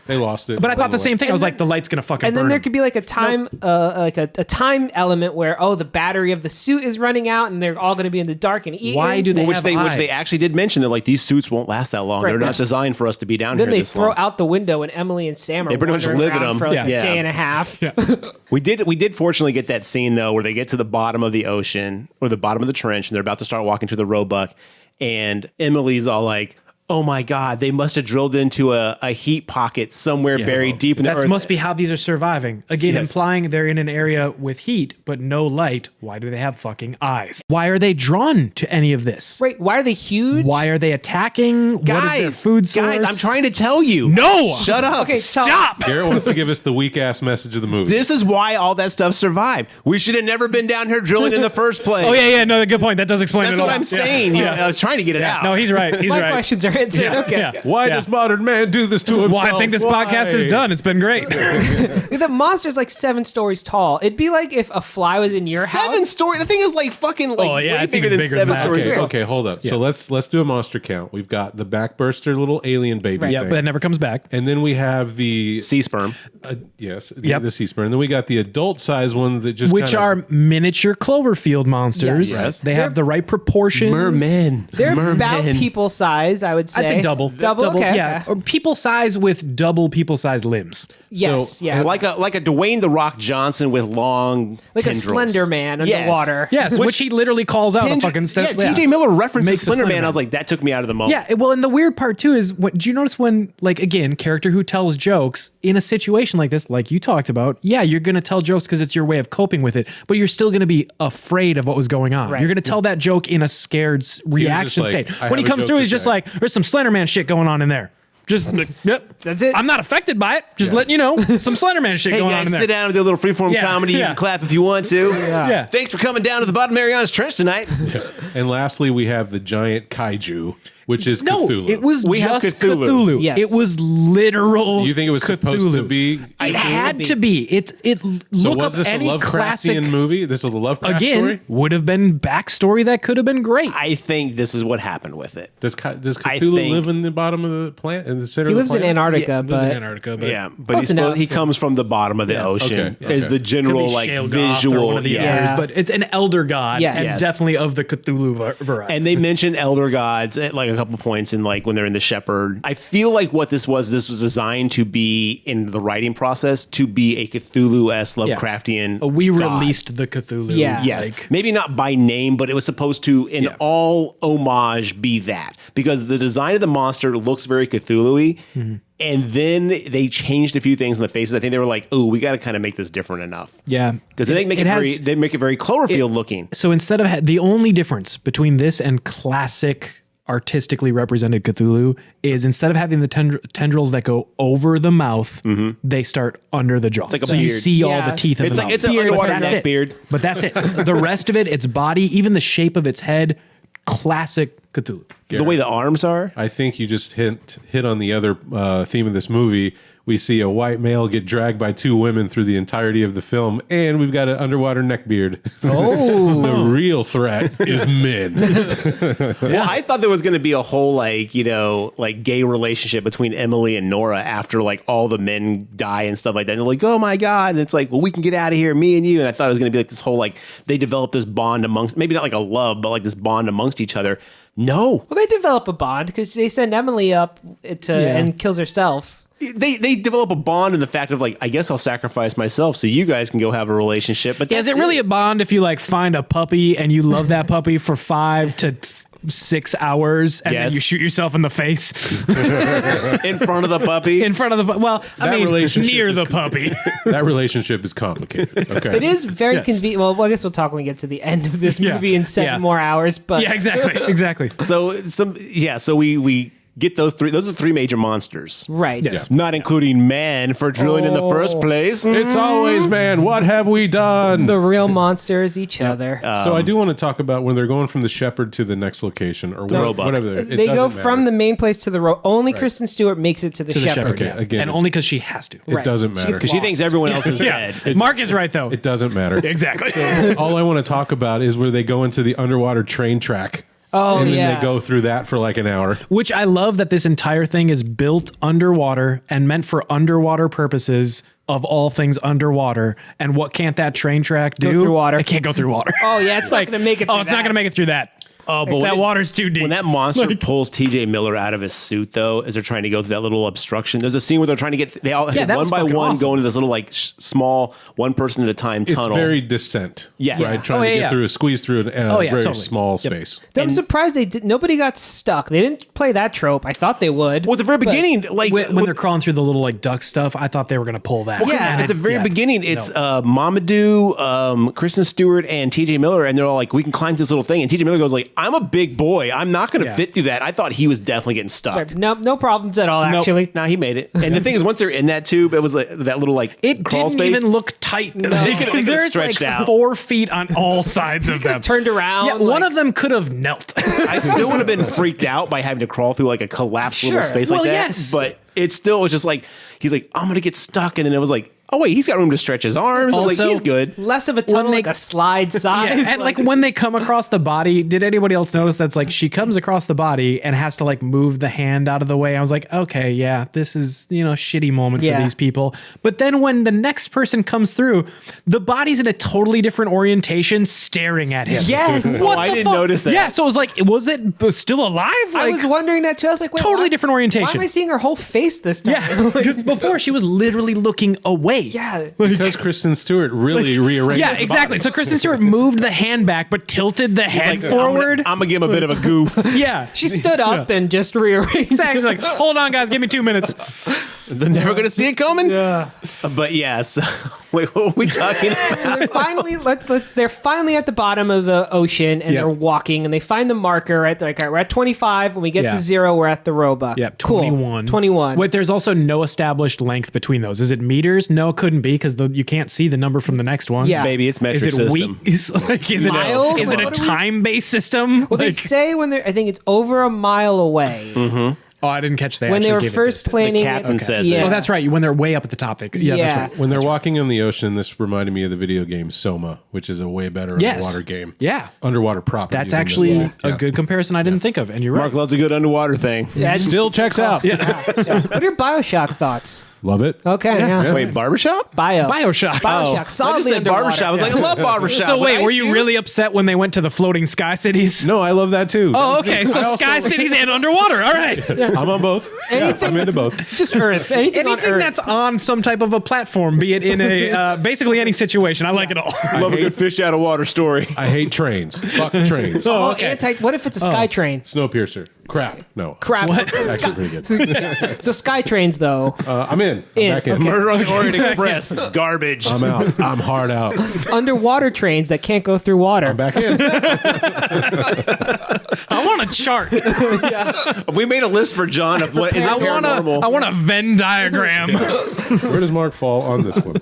They lost it. But I thought the same thing. I was then- like, the light's going to fucking And burn then there him. could be like a time, like a time element where the battery of the suit is running out, and they're all going to be in the dark and eating. Why do they Which have they eyes? actually did mention that like these suits won't last that long. Right, They're right. not designed for us to be down Then here they this throw long. out the window, and Emily and Sam are They pretty much wandering live in around them. for like Yeah. a day and a half. We did fortunately get that scene though where they get to the bottom of the ocean or the bottom of the trench and they're about to start walking to the Roebuck, and Emily's all like, oh my God, they must have drilled into a heat pocket somewhere buried deep in the That earth. must be how these are surviving. Again, Yes. implying they're in an area with heat, but no light. Why do they have fucking eyes? Why are they drawn to any of this? Right? Why are they huge? Why are they attacking? What is their Guys, food source? guys, I'm trying to tell you. No! Shut up. Okay, tell Stop! us. Garrett wants to give us the weak ass message of the movie. This is why all that stuff survived. We should have never been down here drilling in the first place. Oh, yeah, no, good point. That does explain That's it all. what I'm saying. You know, I was trying to get it out. No, he's right. He's My right. questions are answered. Yeah, Okay. yeah. Why Yeah. does modern man do this to himself? Well, I think this podcast is done. It's been great. The monster's like 7 stories tall. It'd be like if a fly was in your Seven house. story. The thing is like fucking like Oh, yeah, way it's bigger even than bigger 7 than that. stories Okay, tall. okay, hold up. So let's do a monster count. We've got the backburster little alien baby Right. Yeah, thing. but it never comes back. And then we have the Sea sperm. yes, Yep. the sea sperm. And then we got the adult size ones that just Which kind are of, miniature Cloverfield monsters. Yes. They have the right proportions. Mermen. They're about Mermen. people size, I would say. I'd say double. Double? Okay. Yeah. okay. Or people size with double people size limbs. Yes, So, yeah. Like a Dwayne the Rock Johnson with long Like tendrils. a Slender Man Yes. underwater. Yes, which he literally calls out a fucking yeah, TJ Miller references Makes a Slender Slender Man. Man. I was like, that took me out of the moment. Yeah, well, and the weird part too is, do you notice when, like, again, character who tells jokes in a situation like this, like you talked about, yeah, you're going to tell jokes because it's your way of coping with it, but you're still going to be afraid of what was going on. Right. You're going to tell that joke in a scared reaction like, state. I When he have a comes joke through, to he's just say. like, there's some Slender Man shit going on in there. Just yep. That's it. I'm not affected by it. Just letting you know, some Slenderman shit Hey going on guys, in there. sit down and do a little freeform Yeah, comedy. You yeah. can clap if you want to. Yeah. Thanks for coming down to the bottom of Mariana's Trench tonight. And lastly, we have the giant kaiju, which is No, Cthulhu. it was We have just Cthulhu. Cthulhu. Yes. It was literal. You think it was supposed to be? It had to be. It So look was up this a any Lovecraftian classic movie? This is a Lovecraft again story? would have been backstory that could have been great. I think this is what happened with it. Does I Cthulhu think- live in the bottom of the planet, in the center He of the lives in planet? Antarctica, Lives in but Antarctica, but Yeah, but Close enough. he comes from the bottom of the ocean. Okay, Is okay. the general Could be like Shale Goth visual? or one of the Yeah. others, but it's an elder god, Yes. and Yes. definitely of the Cthulhu variety. And they mention elder gods at like a couple points in like when they're in the shepherd. I feel like what this was designed to be in the writing process to be a Cthulhu-esque Lovecraftian. We god. released the Cthulhu. Yeah. Yes, like- maybe not by name, but it was supposed to, in Yeah. all homage, be that because the design of the monster looks very Cthulhu-y, and then they changed a few things in the faces. I think they were like, "Oh, we got to kind of make this different enough." yeah, Because they make it has- very Cloverfield looking. So instead of the only difference between this and classic artistically represented Cthulhu is instead of having the tendrils that go over the mouth, they start under the jaw. It's like a so you beard. see all Yeah. the teeth of It's the like mouth. it's an Beard, underwater but that's neck it. beard. But that's it. The rest of it, its body, even the shape of its head, classic Cthulhu. The way the arms are. I think you just hit on the other theme of this movie. We see a white male get dragged by two women through the entirety of the film, and we've got an underwater neckbeard. Oh, the real threat is men. Well, I thought there was going to be a whole like gay relationship between Emily and Nora after like all the men die and stuff like that. And they're like, oh my god, and it's like, well, we can get out of here, me and you. And I thought it was going to be like this whole like they developed this bond amongst maybe not like a love, but like this bond amongst each other. No, well, they develop a bond because they send Emily up and kills herself. they develop a bond in the fact of like, I guess I'll sacrifice myself so you guys can go have a relationship. But Yeah, is that's it really a bond if you like find a puppy and you love that puppy for 5 to 6 hours and then Yes. you shoot yourself in the face in front of the puppy? in front of the well, I That mean relationship near is the con- puppy. That relationship is complicated. Okay. It is very Yes. convenient. Well, I guess we'll talk when we get to the end of this Yeah. movie in 7 more hours. But Yeah, exactly. So we get those three. Those are the three major monsters. right. Yes. Not including man for drilling in the first place. It's always man. What have we done? The real monster is each other. So I do want to talk about when they're going from the shepherd to the next location or Roebuck. whatever. It They go doesn't from matter. the main place to the road. Only Kristen Stewart makes it to the To the shepherd. shepherd, Okay, yeah. again. and only because she has to. It Right. doesn't She matter. gets Because she thinks everyone else is Yeah, dead. Mark is right though. It doesn't matter. Exactly. All I want to talk about is where they go into the underwater train track. Oh, and then yeah. they go through that for like an hour. Which I love that this entire thing is built underwater and meant for underwater purposes of all things underwater. And what can't that train track do? Go through water. It can't go through water. Oh, yeah, it's not going to make it Oh, through it's not that. going to make it through that. Oh, but that water's too deep. When that monster pulls TJ Miller out of his suit, though, as they're trying to go through that little obstruction, there's a scene where they're trying to get, they all Yeah, that one was by fucking one awesome. go into this little like small one person at a time It's tunnel. very descent. Yes. Right? Trying Oh, to yeah, get yeah. through, squeeze through a very totally. small Yep. space. I'm surprised nobody got stuck. They didn't play that trope. I thought they would. Well, at the very beginning, like when they're crawling through the little like duck stuff, I thought they were going to pull that. Well, 'cause Yeah. at the very Yeah. beginning, it's No. Mamadou, Kristen Stewart, and TJ Miller, and they're all like, "We can climb this little thing." And TJ Miller goes like, "I'm a big boy. I'm not going to Yeah. fit through that." I thought he was definitely getting stuck. No problems at all, actually. Nah, he made it. And the thing is, once they're in that tube, it was like that little like It crawl didn't space. even look tight. No. They could've There's stretched like out. 4 feet on all sides of them. Turned around. Yeah, one like- of them could have knelt. I still would have been freaked out by having to crawl through like a collapsed little Sure. space Well, like that. yes. But it still was just like he's like, "I'm gonna get stuck," and then it was like, "Oh wait, he's got room to stretch his arms." I was Also- like, "He's good." Less of a tunnel, When they- like a slide size. Yeah, and like when they come across the body, did anybody else notice that's like she comes across the body and has to like move the hand out of the way? I was like, okay, yeah, this is, shitty moment Yeah. for these people. But then when the next person comes through, the body's in a totally different orientation staring at him. Yes. What I the didn't fuck? notice that. Yeah, so it was like, was it still alive? I Like, was wondering that too. I was like, wait, totally why- different orientation. Why am I seeing her whole face this time? yeah, because before she was literally looking away. Yeah. Because Kristen Stewart really rearranged Yeah, the exactly. body. So Kristen Stewart moved the hand back, but tilted the head Like, forward. I'm gonna give him a bit of a goof. Yeah. She stood up and just rearranged. Exactly. She's like, hold on, guys, give me 2 minutes. They're never going to see it coming. Yeah. But yes. Wait, what were we talking about? So they're finally at the bottom of the ocean and Yep. they're walking and they find the marker at like, all right, we're at 25. When we get Yeah. to 0, we're at the Roebuck. Yep, Cool. 21. 21. Wait, there's also no established length between those. Is it meters? No, it couldn't be because you can't see the number from the next one. Yeah. Maybe it's metric Is it system. Is it Miles? is it a What are we- time-based system? Well, they say when they're, I think it's over a mile away. Oh, I didn't catch that. When they were first planning, captain says yeah. it. Oh, that's right. When they're way up at the topic. Yeah, Yeah. that's right. When they're walking in the ocean, this reminded me of the video game Soma, which is a way better Yes. underwater game. Yeah. Underwater property. That's than this actually one. a Yeah. good comparison I didn't think of. And you're right. Mark loves a good underwater thing. Yeah, Still checks out. yeah. What are your Bioshock thoughts? Love it. Okay, yeah. Wait, barbershop? Bioshock. Bioshock. I just Solidly said underwater. barbershop. I was like, I love barbershop. So But wait, Ice were you Cube? really upset when they went to the floating sky cities? No, I love that too. Oh, okay. So sky cities and underwater. All right. I'm on both. Yeah, I'm into both. Just Earth. Anything on Anything Earth. that's on some type of a platform, be it in a basically any situation, I like it all. Love a good fish out of water story. I hate trains. Fuck trains. Oh, okay. what if it's a sky train? Snowpiercer. Crap. No. Crap. Actually pretty good. So sky trains, though, I'm in. I'm back in. Okay. Murder on the Orient Express. Garbage. I'm out. I'm hard out. underwater trains that can't go through water. I'm back in. I want a chart. We made a list for John of what is it paranormal. I want a Venn diagram. Where does Mark fall on this one?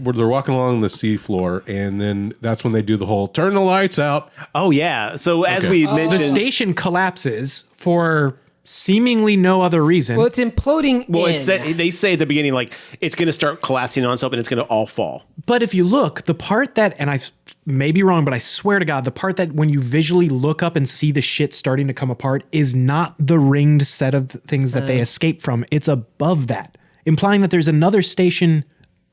Where they're walking along the seafloor, and then that's when they do the whole turn the lights out. Oh yeah. So as we The mentioned, station collapses for seemingly no other reason. Well, it's imploding. well, in. it said, they say at the beginning like it's going to start collapsing on itself and it's going to all fall. But if you look, the part that, and I may be wrong, but I swear to God, the part that when you visually look up and see the shit starting to come apart is not the ringed set of things that they escape from. It's above that, implying that there's another station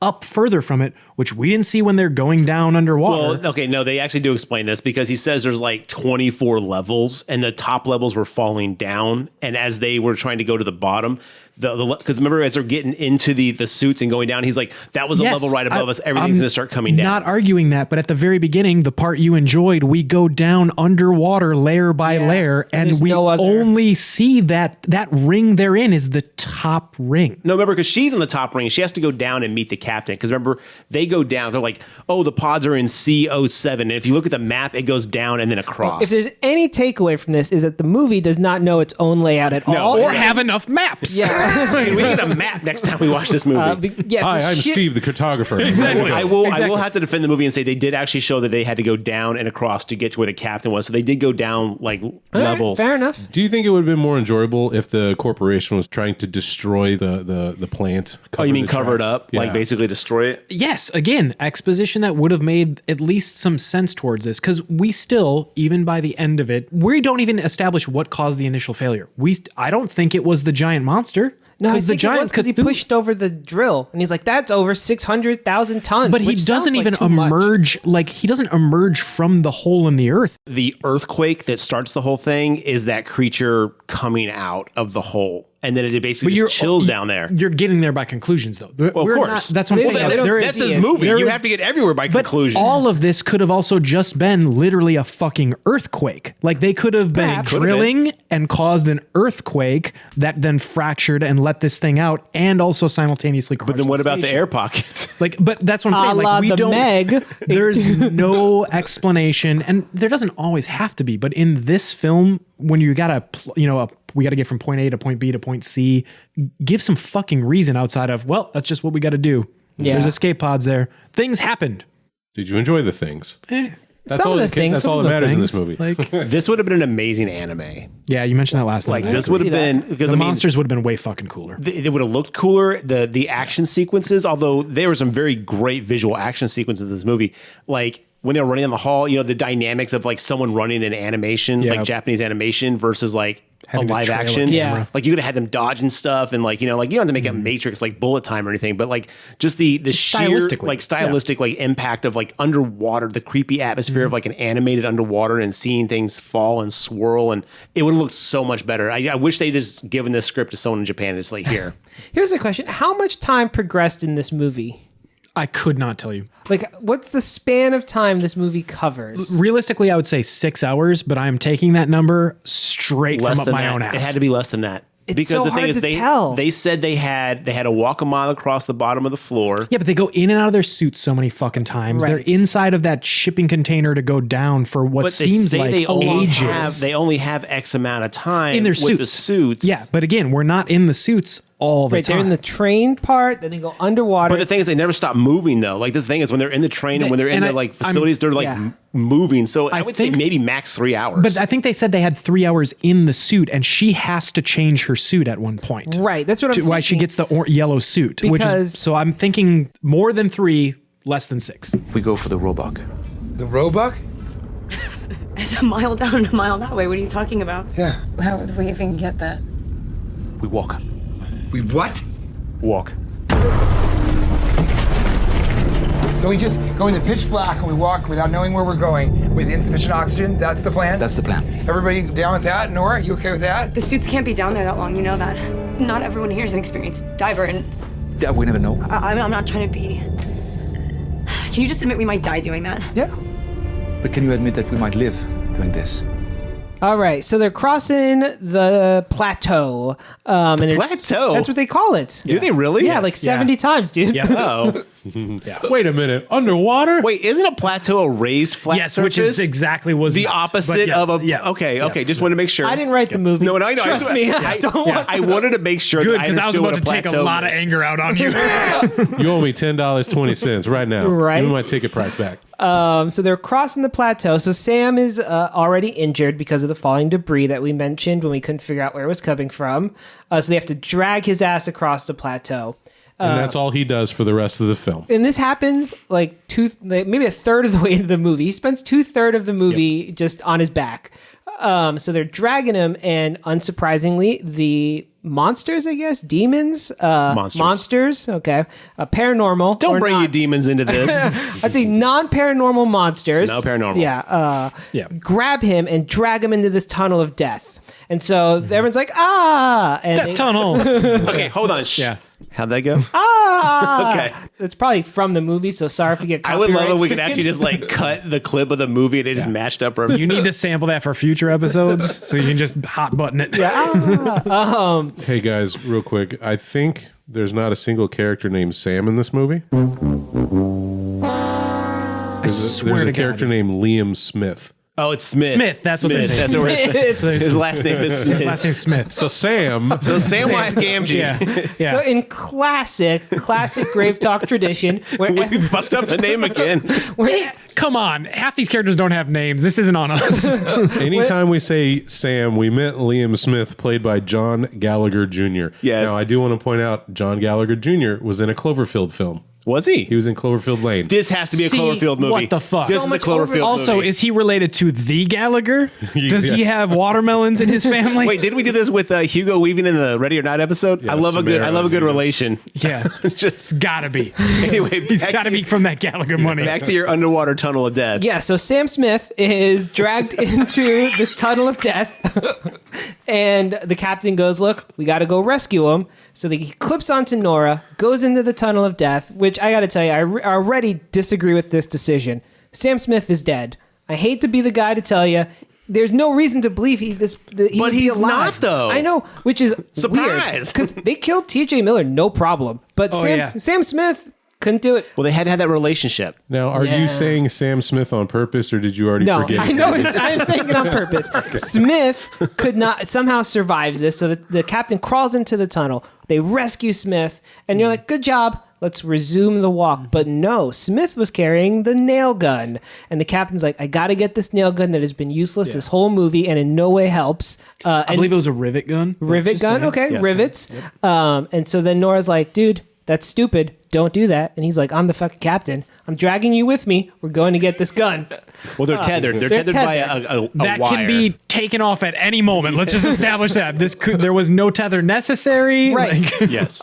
up further from it, which we didn't see when they're going down underwater. Well, okay, no, they actually do explain this because he says there's like 24 levels and the top levels were falling down. And as they were trying to go to the bottom, because remember, as they're getting into the suits and going down, he's like, that was a Yes, level right above us. Everything's I'm going to start coming down. Not arguing that, but at the very beginning, the part you enjoyed, we go down underwater layer by layer, and There's we no other- only see that ring they're in is the top ring. No, remember, because she's in the top ring. She has to go down and meet the captain. Because remember, they go down. They're like, oh, the pods are in C07. And if you look at the map, it goes down and then across. If there's any takeaway from this, is that the movie does not know its own layout at all. Or have enough maps. Yeah. Can we get a map next time we watch this movie? Yes. Hi, I'm Steve, the cartographer. Exactly. I will Exactly. have to defend the movie and say they did actually show that they had to go down and across to get to where the captain was. So they did go down like levels. Fair enough. Do you think it would have been more enjoyable if the corporation was trying to destroy the plant? Oh, you mean the cover it tracks? up? Like Yeah. basically destroy it? Yes, again, exposition that would have made at least some sense towards this, because we still, even by the end of it, we don't even establish what caused the initial failure. I don't think it was the giant monster. No, I the think it was because he Cthulhu- pushed over the drill, and he's like, "That's over 600,000 tons." But he which sounds doesn't like even too much. emerge. Like, he doesn't emerge from the hole in the earth. The earthquake that starts the whole thing is that creature coming out of the hole. And then it basically just chills down there. You're getting there by conclusions, though. Well, of course. That's what I'm Well, saying. they don't There see is- That's his it. movie. there You is- have to get everywhere by But conclusions. all of this could have also just been literally a fucking earthquake. Like, they could have been Perhaps. drilling and caused an earthquake that then fractured and let this thing out, and also simultaneously crushed But then what the about the station. air pockets? Like, but that's what I'm A saying. la Like, we the don't. Meg. There's no explanation, and there doesn't always have to be. But in this film, when you gotta, we got to get from point A to point B to point C, give some fucking reason outside of, well, that's just what we got to do. Yeah. There's escape pods there. Things happened. Did you enjoy the things? That's Some all of the that- things- That's some all of that the matters in this things, movie. Like, This would have been an amazing anime. yeah, you mentioned that last Like night. this can would have see that. been because the I mean, monsters would have been way fucking cooler. it would have looked cooler. The action sequences, although there were some very great visual action sequences in this movie, like when they were running in the hall, the dynamics of like someone running in animation, Yeah. like Japanese animation versus like Having a to live trail a action. camera. Like you could have had them dodging stuff and like, you don't have to make a Matrix like bullet time or anything, but like just the sheer stylistically. like stylistic like impact of like underwater, the creepy atmosphere of like an animated underwater and seeing things fall and swirl, and it would have looked so much better. I wish they'd just given this script to someone in Japan and just like here. Here's a question: how much time progressed in this movie? I could not tell you. Like, what's the span of time this movie covers? Realistically, I would say 6 hours, but I am taking that number straight Less from up than my that. own ass. It had to be less than that. It's so the thing hard is, to tell. they said they had to walk a mile across the bottom of the floor. Yeah, but they go in and out of their suits so many fucking times. Right. They're inside of that shipping container to go down for what But they seems say like they only ages. they only have X amount of time in their with suits. the suits. Yeah, but again, we're not in the suits all the Right, time. they're in the train part, then they go underwater. But the thing is, they never stop moving though. Like this thing is when they're in the train and when they're in And the I'm- facilities, they're like Yeah. moving. So I I would say think- maybe max 3 hours. But I think they said they had 3 hours in the suit, and she has to change her suit at one point. Right, that's what I'm Why she thinking. gets the yellow suit. Because- so I'm thinking more than 3, less than 6. We go for the Roebuck. The Roebuck? It's a mile down and a mile that way. What are you talking about? Yeah. How would we even get that? We walk. We what? Walk. So we just go in the pitch black and we walk without knowing where we're going with insufficient oxygen? That's the plan? That's the plan. Everybody down with that? Nora, you okay with that? The suits can't be down there that long, you know that. Not everyone here is an experienced diver, and Yeah, we never know. I'm not trying to be... Can you just admit we might die doing that? Yeah. But can you admit that we might live doing this? All right, so they're crossing the plateau. And they're- Plateau? That's what they call it. do they really? Yeah, like 70 times, dude. Yeah. Oh, Wait a minute. Underwater? wait, isn't a plateau a raised flat Yes, surface? which is exactly was the not. opposite But yes, of a. yeah. Okay. Just want to make sure. I didn't write the movie. No, I know. Trust me, I don't want I wanted to make sure Good, that I because I was understood about what to take a plateau lot of meant. anger out on you. You owe me $10.20 right now. Right. Give me my ticket price back. So they're crossing the plateau. So Sam is already injured because of the falling debris that we mentioned when we couldn't figure out where it was coming from. So they have to drag his ass across the plateau. And that's all he does for the rest of the film. And this happens like maybe a third of the way into the movie. He spends 2/3 of the movie just on his back. So they're dragging him, and unsurprisingly, the monsters, I guess, demons, monsters. Okay, paranormal. Don't or bring not. your demons into this. I'd say non-paranormal monsters. No paranormal. Yeah. Grab him and drag him into this tunnel of death. And so everyone's like, ah, and Death tunnel. Okay, hold on. Shh. Yeah. How'd that go? ah. Okay. It's probably from the movie, so sorry if we get. I would love if we could copyright actually just like cut the clip of the movie and it just matched up. You need to sample that for future episodes so you can just hot button it. Hey, guys, real quick. I think there's not a single character named Sam in this movie. I There's swear a to character God. named Liam Smith. Oh, it's Smith. Smith, that's what they're saying. That's what we're saying. So there's- His last name is Smith. His last name's Smith. So Sam, So Samwise Gamgee. Yeah. Yeah. So in classic GraveTalk tradition, where We fucked up the name again. Come on. Half these characters don't have names. This isn't on us. anytime we say Sam, we meant Liam Smith, played by John Gallagher Jr. Yes. Now, I do want to point out John Gallagher Jr. was in a Cloverfield film. Was he? He was in Cloverfield Lane. This has to be a See, Cloverfield movie. what the fuck? This So is a much Cloverfield Also, movie. is he related to the Gallagher? Does he Yes. have watermelons in his family? Wait, did we do this with Hugo Weaving in the Ready or Not episode? Yeah, I love a good Samara. relation. Yeah. Just Gotta be. anyway, He's back got to to be from that Gallagher money. back to your underwater tunnel of death. yeah, so Sam Smith is dragged into this tunnel of death, and the captain goes, "Look, we got to go rescue him." So he clips onto Nora, goes into the tunnel of death. Which I got to tell you, I already disagree with this decision. Sam Smith is dead. I hate to be the guy to tell you. There's no reason to believe he But would be he's alive. not, though. I know, which is Surprise. because they killed T.J. Miller, no problem. But yeah. Sam Smith couldn't do it. Well, they had to have that relationship. Now, are Yeah. you saying Sam Smith on purpose, or did you already No, forget? I know. I am saying it on purpose. Smith could not somehow survives this, so the captain crawls into the tunnel. They rescue Smith, and you're like, "Good job. Let's resume the walk." But no, Smith was carrying the nail gun, and the captain's like, "I got to get this nail gun that has been useless this whole movie and in no way helps." I believe it was a rivet gun. Rivet Just gun, saying. okay, Yes. rivets. And so then Nora's like, "Dude, that's stupid. Don't do that." And he's like, "I'm the fucking captain. I'm dragging you with me. We're going to get this gun." Well, they're tethered. They're tethered by a That wire. can be taken off at any moment. Let's just establish that there was no tether necessary. Right. Like- Yes.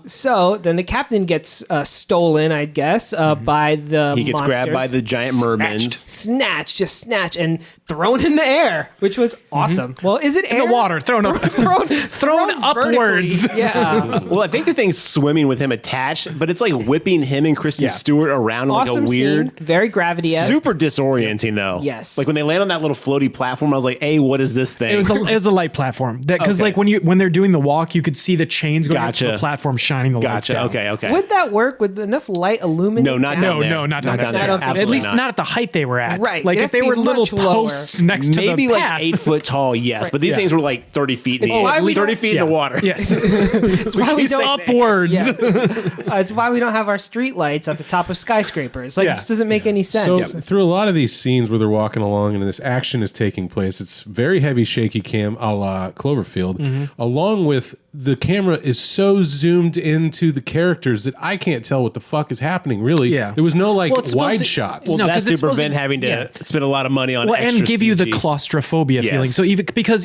So then the captain gets stolen, I guess, by the he gets grabbed monsters. by the giant mermans. snatch, and thrown in the air, which was awesome. Well, is it In air? the water, thrown thrown upwards. vertically. Yeah. Well, I think the thing's swimming with him attached, but but it's like whipping him and Kristen Stewart around in like Awesome a weird, scene, very Gravity-esque. super disorienting though. Yes. Like when they land on that little floaty platform, I was like, "Hey, what is this thing?" It was a light platform because like when they're doing the walk, you could see the chains going up to the platform, shining the lights down. Okay. Would that work with enough light illuminating? No, not down there. No, not down there. I don't think At so. least not at the height they were at. Right. Like It'd if they be were little much lower. posts next to Maybe the like path. 8 foot tall, yes, but these things were like 30 feet in the why air, we 30 don't- feet in the water. Yes. It's why we keep don't saying Upwards. Yes. It's why we don't have our street lights at the top of skyscrapers. Like, Yeah. it just doesn't make any sense. So through a lot of these scenes where they're walking along and this action is taking place, it's very heavy, shaky cam a la Cloverfield, along with the camera is so zoomed into the characters that I can't tell what the fuck is happening, really. Yeah. There was no like Well, it's supposed wide to- shots. Well, No, 'cause that's it's to supposed prevent to- having to spend a lot of money on Well, extra and give you the CG. claustrophobia Yes. feeling. So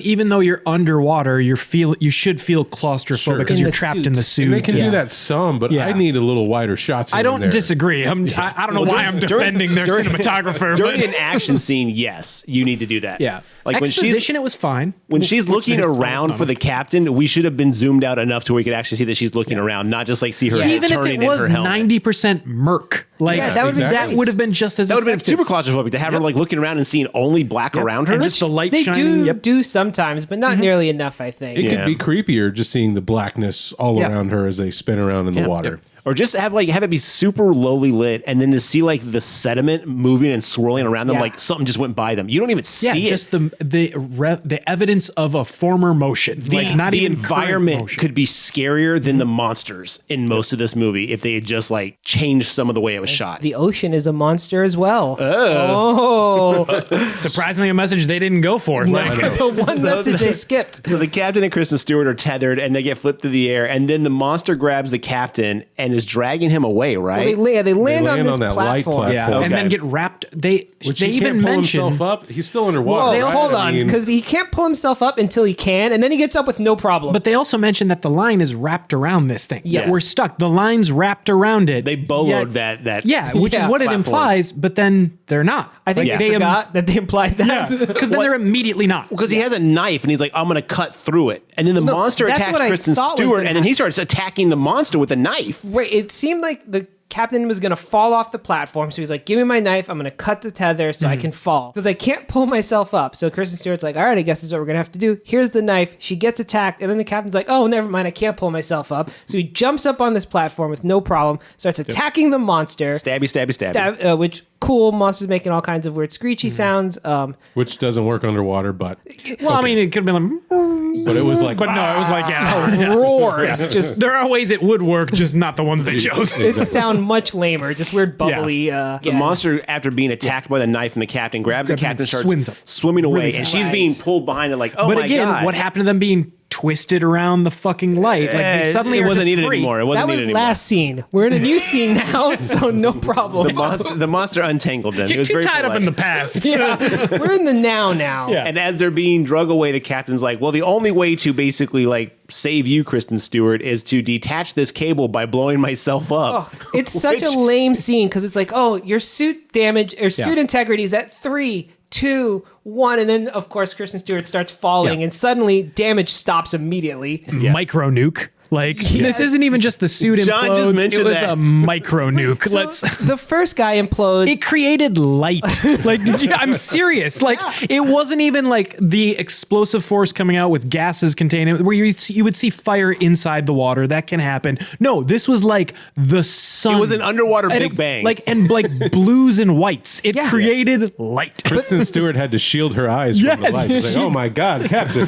even though you're underwater, you should feel claustrophobic Sure. because In you're the trapped suit. in the suit. And they can Yeah. do that some, but Yeah. I need a little wider shots. I here don't and there. disagree. I don't know why I'm defending their cinematographer. During but an action scene, yes, you need to do that. yeah, like when exposition, it was fine. when she's looking Which is around for the captain, we should have been zoomed out enough to where we could actually see that she's looking around, not just like see her head even if turning it was in her helmet. 90% murk, like Yeah, that would be that great. would have been just as That would have been effective. super claustrophobic to have her like looking around and seeing only black around her. and just the light They shining. do sometimes, but not nearly enough, I think. It Yeah. could be creepier just seeing the blackness all Yeah. around her as they spin around in the water. Or just have it be super lowly lit, and then to see like the sediment moving and swirling around them, Yeah. like something just went by them. You don't even see Yeah, it. just the evidence of a former motion. Like not the even current environment motion. could be scarier than the monsters in most of this movie if they had just like changed some of the way it was shot. The ocean is a monster as well. Oh. Surprisingly a message they didn't go for. Like, The one message they skipped. So the captain and Kristen Stewart are tethered, and they get flipped through the air, and then the monster grabs the captain and is dragging him away. Right? They land on this that light platform. yeah, Okay. and then get wrapped. They Which they he even can't pull mention himself up. He's still underwater. Whoa, right? hold I on, mean, because he can't pull himself up until he can, and then he gets up with no problem. But they also mentioned that the line is wrapped around this thing. Yes. We're stuck. The line's wrapped around it. They boloed Yet- that. Yeah, which is what it platform. implies, but then they're not. I think they forgot that they implied that. Because then they're immediately not. Because he has a knife and he's like, I'm going to cut through it. And then the monster that's attacks what I Kristen thought was Stewart, gonna and then he starts attacking the monster with a knife. Right, it seemed like the captain was going to fall off the platform, so he's like, give me my knife, I'm going to cut the tether so I can fall. Because I can't pull myself up. So Kristen Stewart's like, all right, I guess this is what we're going to have to do. Here's the knife. She gets attacked, and then the captain's like, oh, never mind, I can't pull myself up. So he jumps up on this platform with no problem, starts attacking the monster. Stabby, stabby, stabby. Which, cool, monster's making all kinds of weird screechy sounds. which doesn't work underwater, but Well, I mean, it could have been like, but it was like, but no, it was like, yeah. roars. Just There are ways it would work, just not the ones they chose. it sound much lamer, just weird bubbly. The monster, after being attacked by the knife from the captain, grabs the captain and starts swims up. swimming away. Really and fast. she's being pulled behind it like, oh But my again, God. what happened to them being twisted around the fucking light? Like they suddenly it are wasn't just needed free. anymore. It wasn't That was needed anymore. last scene. We're in a new scene now, so no problem. The monster untangled them. It You're was too very tied up in the polite. past. Yeah, we're in the now. Yeah. And as they're being drug away, the captain's like, well, the only way to basically like save you, Kristen Stewart, is to detach this cable by blowing myself up. Oh, it's such a lame scene because it's like, oh, your suit damage or suit integrity is at 3, 2, 1, and then of course Kristen Stewart starts falling, Yeah. and suddenly damage stops immediately. Micro nuke. Like this isn't even just the suit John implodes. just mentioned it was that. a micro nuke. So the first guy implodes. It created light. Like, I'm serious. Like, it wasn't even like the explosive force coming out with gases containing where you would see fire inside the water. That can happen. No, this was like the sun. It was an underwater And Big it- Bang. Like blues and whites. It created light. Kristen Stewart had to shield her eyes from the Yes. lights. It's like, oh my God, Captain.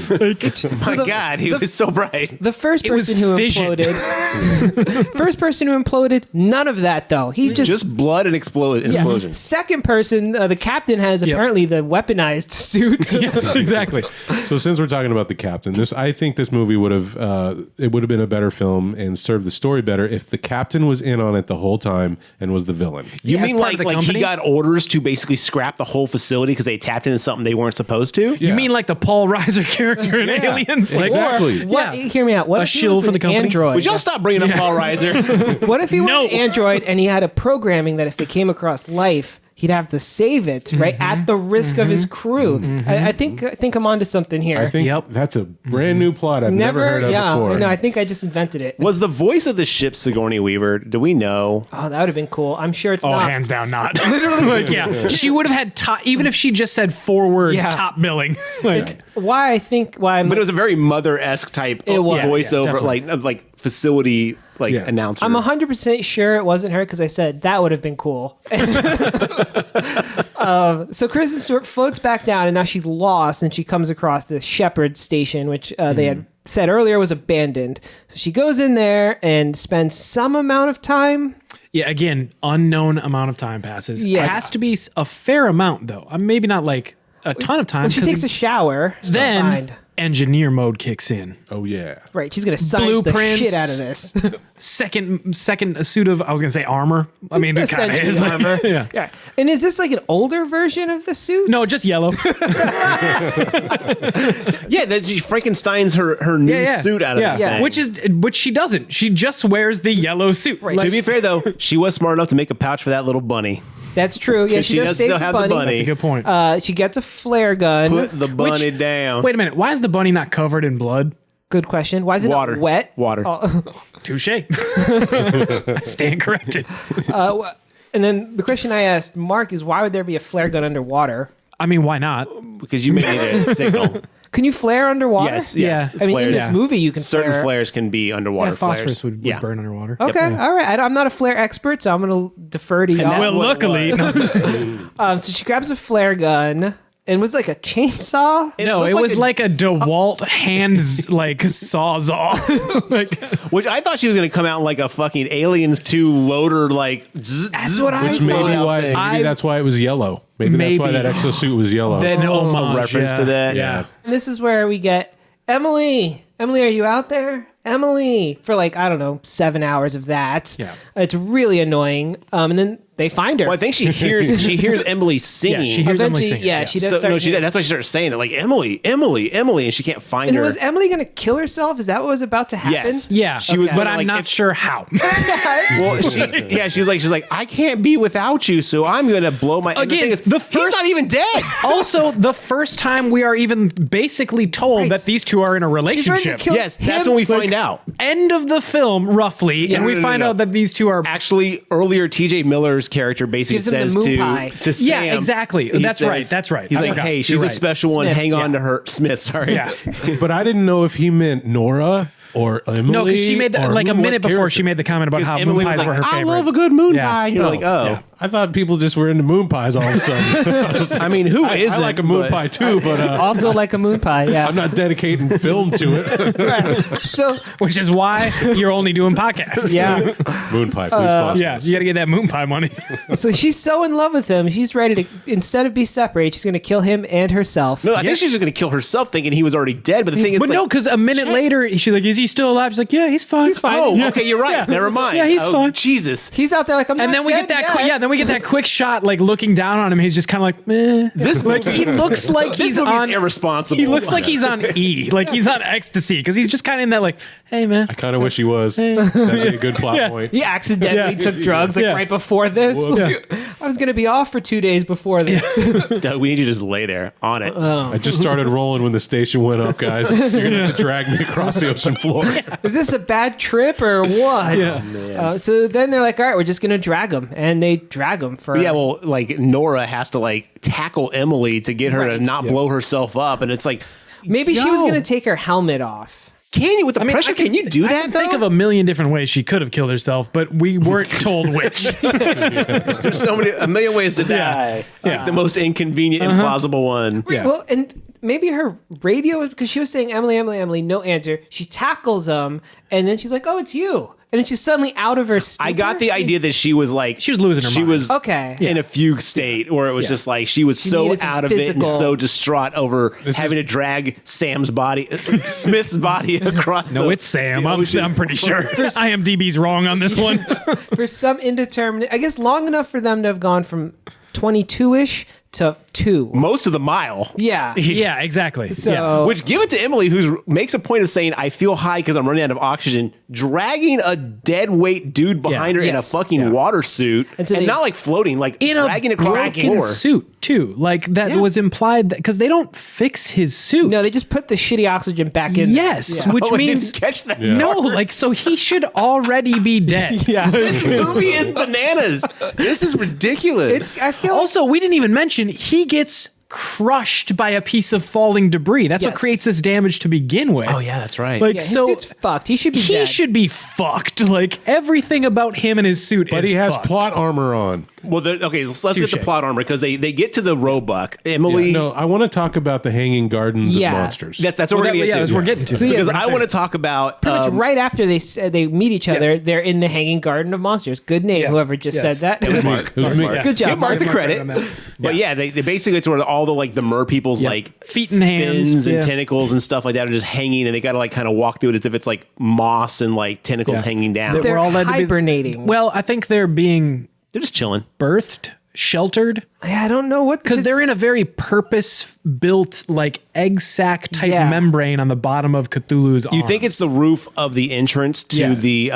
My God, he was so bright. The first was person who fission. imploded. First person who imploded, none of that though. He Just blood and explosions. Second person, the captain has apparently the weaponized suit. Yes, exactly. So since we're talking about the captain, I think this movie would have been a better film and served the story better if the captain was in on it the whole time and was the villain. You Yeah, mean as part like of the he company? got orders to basically scrap the whole facility because they tapped into something they weren't supposed to? You mean like the Paul Reiser character in Yeah, Aliens? Like, exactly. What? Yeah. Hear me out. What A if he shill was for an the company? android? Would y'all stop bringing up Paul Reiser? What if he was No. an android and he had a programming that if they came across life, he'd have to save it, right, at the risk of his crew. I think I'm onto something here. I think that's a brand new plot I've never heard of before. No, I think I just invented it. Was the voice of the ship Sigourney Weaver? Do we know? Oh, that would have been cool. I'm sure it's Oh, not. hands down, not. Literally, like, yeah. She would have had top, even if she just said 4 words, Yeah. top billing. Like, Why I'm But it was a very Mother-esque type It was. voiceover, definitely. like facility announcer. I'm 100% sure it wasn't her because I said that would have been cool. So Kristen Stewart floats back down and now she's lost and she comes across this shepherd station, which they had said earlier was abandoned. So she goes in there and spends some amount of time. yeah, again, unknown amount of time passes. Yeah. It has to be a fair amount, though. Maybe not like a ton of time. Well, she 'cause takes a shower. then Find. engineer mode kicks in. Oh yeah. Right, she's gonna science the Blueprints. shit out of this. Second suit of, I was gonna say armor. I mean, it kind of Essentially is. armor. Yeah. Yeah. And is this like an older version of the suit? No, just yellow. Yeah, that she Frankenstein's her new suit out of the thing. Which she doesn't. She just wears the yellow suit. Right. To be fair, though, she was smart enough to make a pouch for that little bunny. That's true. Yeah, she does save still the have bunny. the bunny. That's a good point. She gets a flare gun. Put the bunny down. Wait a minute. Why is the bunny not covered in blood? Good question. Why is it Water. not wet? Water. Touche. I stand corrected. And then the question I asked Mark is, why would there be a flare gun underwater? I mean, why not? Because you may need a signal. Can you flare underwater? Yes. Yeah. I mean, in this movie, you can certain flare. flares can be underwater Yeah, phosphorus flares. would burn underwater. Okay, all right. I'm not a flare expert, so I'm going to defer to y'all. that's Well, what it luckily, So she grabs a flare gun and was like a chainsaw. no, it was like a DeWalt hands like sawzall. Like, Which I thought she was going to come out like a fucking Aliens 2 loader, like. That's what I Which maybe that's why it was yellow. Maybe that's why Maybe. that exosuit was yellow. then homage, reference to that. Yeah. And this is where we get Emily. Emily, are you out there? Emily. For like, I don't know, 7 hours of that. Yeah. It's really annoying. And then they find her. Well, I think she hears Emily singing. she hears Emily Eventually, singing. yeah, she does So, start no, hearing- that's why she started saying it, like Emily, and she can't find And her. was Emily going to kill herself? Is that what was about to happen? Yes. Yeah, She was but gonna, I'm like, not if- sure how. Well, she's like, I can't be without you, so I'm gonna blow my. and Again, thing is, the he's first- not even dead. Also, the first time we are even basically told Right. that these two are in a She's ready to relationship. kill Yes, that's him. when we find out. End of the film, roughly, and we no, find no. out that these two are. Actually, earlier T.J. Miller's character basically Gives him the says moon pie. to Sam. Yeah, exactly. he That's right, that's right. He's I like, forgot. hey, You're she's a right. special one. Smith, Hang on yeah. to her, Smith. Sorry. Yeah. But I didn't know if he meant Nora or Emily. No, because she made or like a what minute before character. she made the comment about Because how Emily moon was pies were like, her I favorite. love a good moon Yeah. pie. And you're like, oh. Yeah. I thought people just were into moon pies all of a sudden. I mean, who I isn't? like a moon but- pie too, but Also like a moon pie, yeah. I'm not dedicating film to it. Right. So, Which is why you're only doing podcasts. yeah. Moon pie, please sponsor Yeah, us. you got to get that moon pie money. So she's so in love with him, she's ready to, instead of be separated, she's going to kill him and herself. No, I think she's just going to kill herself, thinking he was already dead. But the thing is, But like, no, because a minute later, she's like, "Is he still alive?" She's like, "Yeah, he's fine. He's fine." oh, okay, you're right. Never mind. Yeah, he's Oh, fine. Jesus. He's out there like, I'm And not then we dead get that, yet. then we get that quick shot, like looking down on him. He's just kind of like, meh. This Like he looks like This he's movie's on irresponsible. He looks like he's on E, like he's on ecstasy, because he's just kind of in that, like, hey man. I kind of wish he was. That'd be a good plot point. He accidentally took drugs like Yeah. right before this. I was going to be off for 2 days before this. Doug, we need you to just lay there on it. I just started rolling when the station went up, guys. You're gonna have to drag me across the ocean floor. Is this a bad trip or what? So then they're like, all right, we're just going to drag him. And they drag him for... Yeah, well, like Nora has to like tackle Emily to get her to not blow herself up, and it's like, Maybe she was going to take her helmet off. can you with the pressure? Can you do I that? can think of a million different ways she could have killed herself, but we weren't told which. There's a million ways to die. Like Yeah. the most inconvenient and plausible one. Yeah. Well, and maybe her radio, because she was saying, Emily, Emily, Emily, no answer. She tackles him, and then she's like, oh, it's you. And then she's suddenly out of her stupor. I got the idea that she was like She was losing her She mind. was Okay. in a fugue state, where it was just like she was so needed some out of it and physical- so distraught over having to drag Sam's body, Smith's body across. No, it's Sam. I'm pretty sure. IMDb's wrong on this one. For some indeterminate, I guess long enough for them to have gone from 22-ish to 2. most of the mile. Yeah. Yeah, exactly. So yeah. Which, give it to Emily, who makes a point of saying, I feel high because I'm running out of oxygen, dragging a dead weight dude behind her in a Yes. fucking water suit. And And, so not like floating, like in a dragging across the broken floor. suit too, like that was implied because they don't fix his suit. no, they just put the shitty oxygen back in. Yes, there. which Oh, I means didn't catch that. no, like so he should already be dead. Yeah. This movie is bananas. This is ridiculous. It's, I feel Also, we didn't even mention he gets crushed by a piece of falling debris. That's what Yes. creates this damage to begin with. oh, yeah, that's right. Like yeah, his so suit's fucked. He should be he dead. should be fucked. Like everything about him and his suit But is he has fucked. plot armor on. Well, okay, let's get Touche. the plot armor because they get to the Roebuck. Emily, No, I want to talk about the hanging gardens Yeah. of monsters. that's what we're Well, going to get to. that's what we're getting to. So, yeah, because we're I want to talk about Pretty much right after they meet each other, Yes. they're in the Hanging Garden of Monsters. Good name, whoever just Yes. said that. It was Mark. It was me. Mark. Good job, Give Mark the Mark credit. on that. But yeah, they basically it's where all the like the mer people's Yeah. like Feet and hands. fins and Yeah. tentacles and stuff like that are just hanging, and they got to like kind of walk through it as if it's like moss and like tentacles Yeah. hanging down. We're They're all led to be- hibernating. Well, I think they're being They're just chilling. birthed, sheltered. I don't know what Because they're in a very purpose-built, like egg sac type Yeah. membrane on the bottom of Cthulhu's. You think it's the roof of the entrance to Yeah. the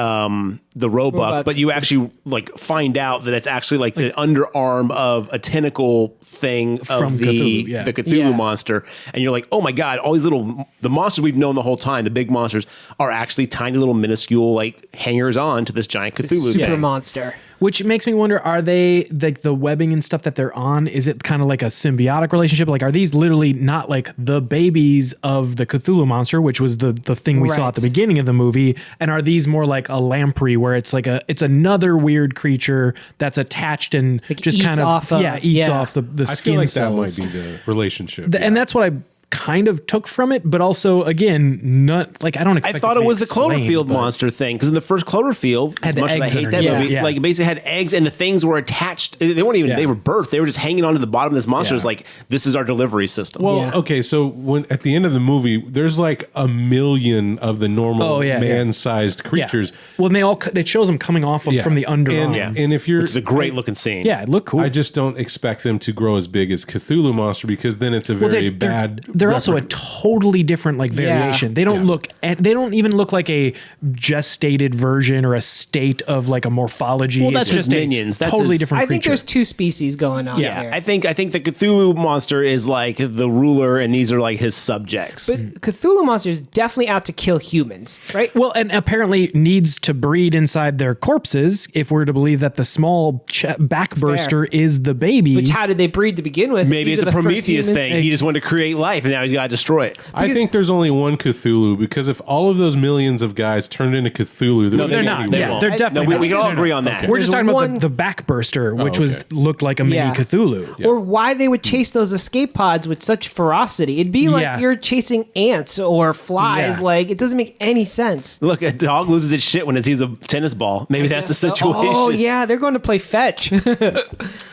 Roebuck, Roebuck. but you actually like find out that it's actually like the underarm of a tentacle thing From of the Cthulhu, yeah. the Cthulhu Yeah. monster, and you're like, oh my god, all these the monsters we've known the whole time, the big monsters, are actually tiny little minuscule like hangers on to this giant Cthulhu super thing. monster. Which makes me wonder: are they like the webbing and stuff that they're on? Is it kind of like a symbiotic relationship? Like, are these literally not like the babies of the Cthulhu monster, which was the thing we saw Right. at the beginning of the movie? And are these more like a lamprey, where it's like it's another weird creature that's attached and just eats kind of off of- eats yeah. off the I skin feel like cells. that might be the relationship. And that's what I kind of took from it, but also again, not like I don't expect. I thought to it be was the explained, Cloverfield but- monster thing because in the first Cloverfield, Had as the much as I eggs hate that underneath. movie, Yeah. like it basically had eggs and the things were attached. They weren't even Yeah. they were birthed. They were just hanging onto the bottom of this monster. Yeah. It's like this is our delivery system. Well, Yeah. okay, so when at the end of the movie, there's like a million of the normal Oh, yeah, yeah. man-sized Yeah. creatures. Well, and it shows them coming off Yeah. from the underarm. And if you're, Which is a great looking scene. Yeah, it looked cool. I just don't expect them to grow as big as Cthulhu monster because then it's a Well, very they're- bad. They're also a totally different like variation. They don't look, and they don't even look like a gestated version or a state of like a morphology. Well, that's It's his just minions. A That's totally his- different I think creature. there's two species going on Yeah, here. I think the Cthulhu monster is like the ruler, and these are like his subjects. But Cthulhu monster is definitely out to kill humans, right? Well, and apparently needs to breed inside their corpses if we're to believe that the small backburster is the baby. Which how did they breed to begin with? Maybe These it's are a the first Prometheus humans? thing. He just wanted to create life, and now he's got to destroy it. I think there's only one Cthulhu because if all of those millions of guys turned into Cthulhu, No, they're won't not. be Yeah, wrong. they're No, definitely we, not. we can all They're agree not. on that. We're just There's talking one- about the backburster, which okay. looked like a mini Yeah. Cthulhu. Or why they would chase those escape pods with such ferocity. It'd be like Yeah. you're chasing ants or flies. Yeah. Like, it doesn't make any sense. Look, a dog loses its shit when it sees a tennis ball. Maybe that's the situation. Oh, yeah, they're going to play fetch.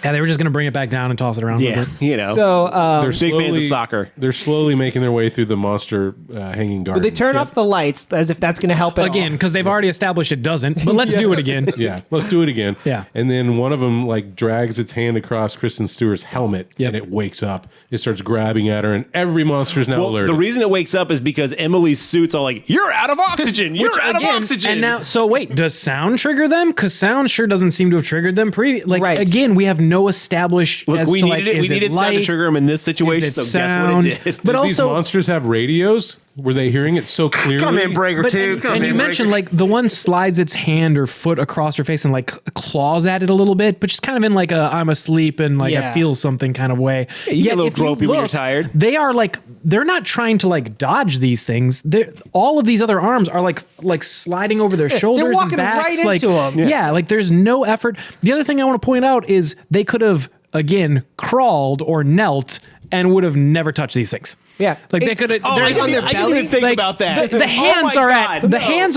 Yeah, they were just going to bring it back down and toss it around. a Yeah, little bit. you know. So, they're big fans of soccer. They're slowly making their way through the monster hanging garden. they turn off the lights as if that's going to help it Again, because they've already established it doesn't. But let's do it again. Yeah, let's do it again. Yeah. And then one of them like drags its hand across Kristen Stewart's helmet Yep. and it wakes up. It starts grabbing at her and every monster is now Well, alerted. the reason it wakes up is because Emily's suit's all like, "You're out of oxygen. You're Which, out again, of oxygen." And now, so wait, does sound trigger them? Because sound sure doesn't seem to have triggered them. Like Right. again, we have no established. Look, as we to, needed like, it. We is it needed sound to light? trigger him in this situation. Is it So guess sound? what it did. But Did these also, monsters have radios? Were they hearing it so clearly? Breaker But, and you mentioned like the one slides its hand or foot across her face and like claws at it a little bit, but just kind of in like a I'm asleep and like I Yeah. feel something kind of way. you get a little if you gropey when you're tired. They are like they're not trying to like dodge these things. All of these other arms are like sliding over their shoulders walking and backs. right like, into 'em. Yeah, like there's no effort. The other thing I want to point out is they could have again crawled or knelt and would have never touched these things. Yeah. Like they could have. I didn't even think about that. The hands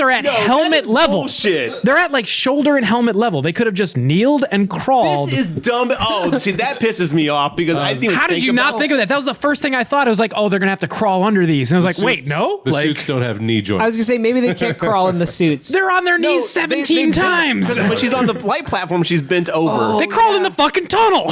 are at helmet level. Bullshit. They're at like shoulder and helmet level. They could have just kneeled and crawled. This is dumb. Oh, see, that pisses me off because I didn't even How did you not think of that? That was the first thing I thought. I was like, oh, they're gonna have to crawl under these, and I was like, wait, no. The Like, suits don't have knee joints. I was gonna say maybe they can't crawl in the suits. they're on their knees 17 times. Because when she's on the flight platform, she's bent over. They crawled in the fucking tunnel.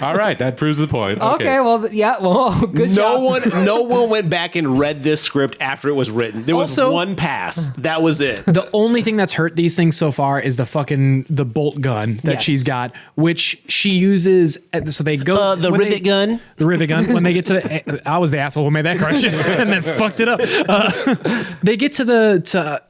All right, that proves the point. Okay, well, good job. No one went back and read this script after it was written. There was Also- one pass. That was it. The only thing that's hurt these things so far is the bolt gun that Yes. she's got, which she uses. So they go The when rivet gun? The rivet gun. When they get to, I was the asshole who made that correction and then fucked it up. They get to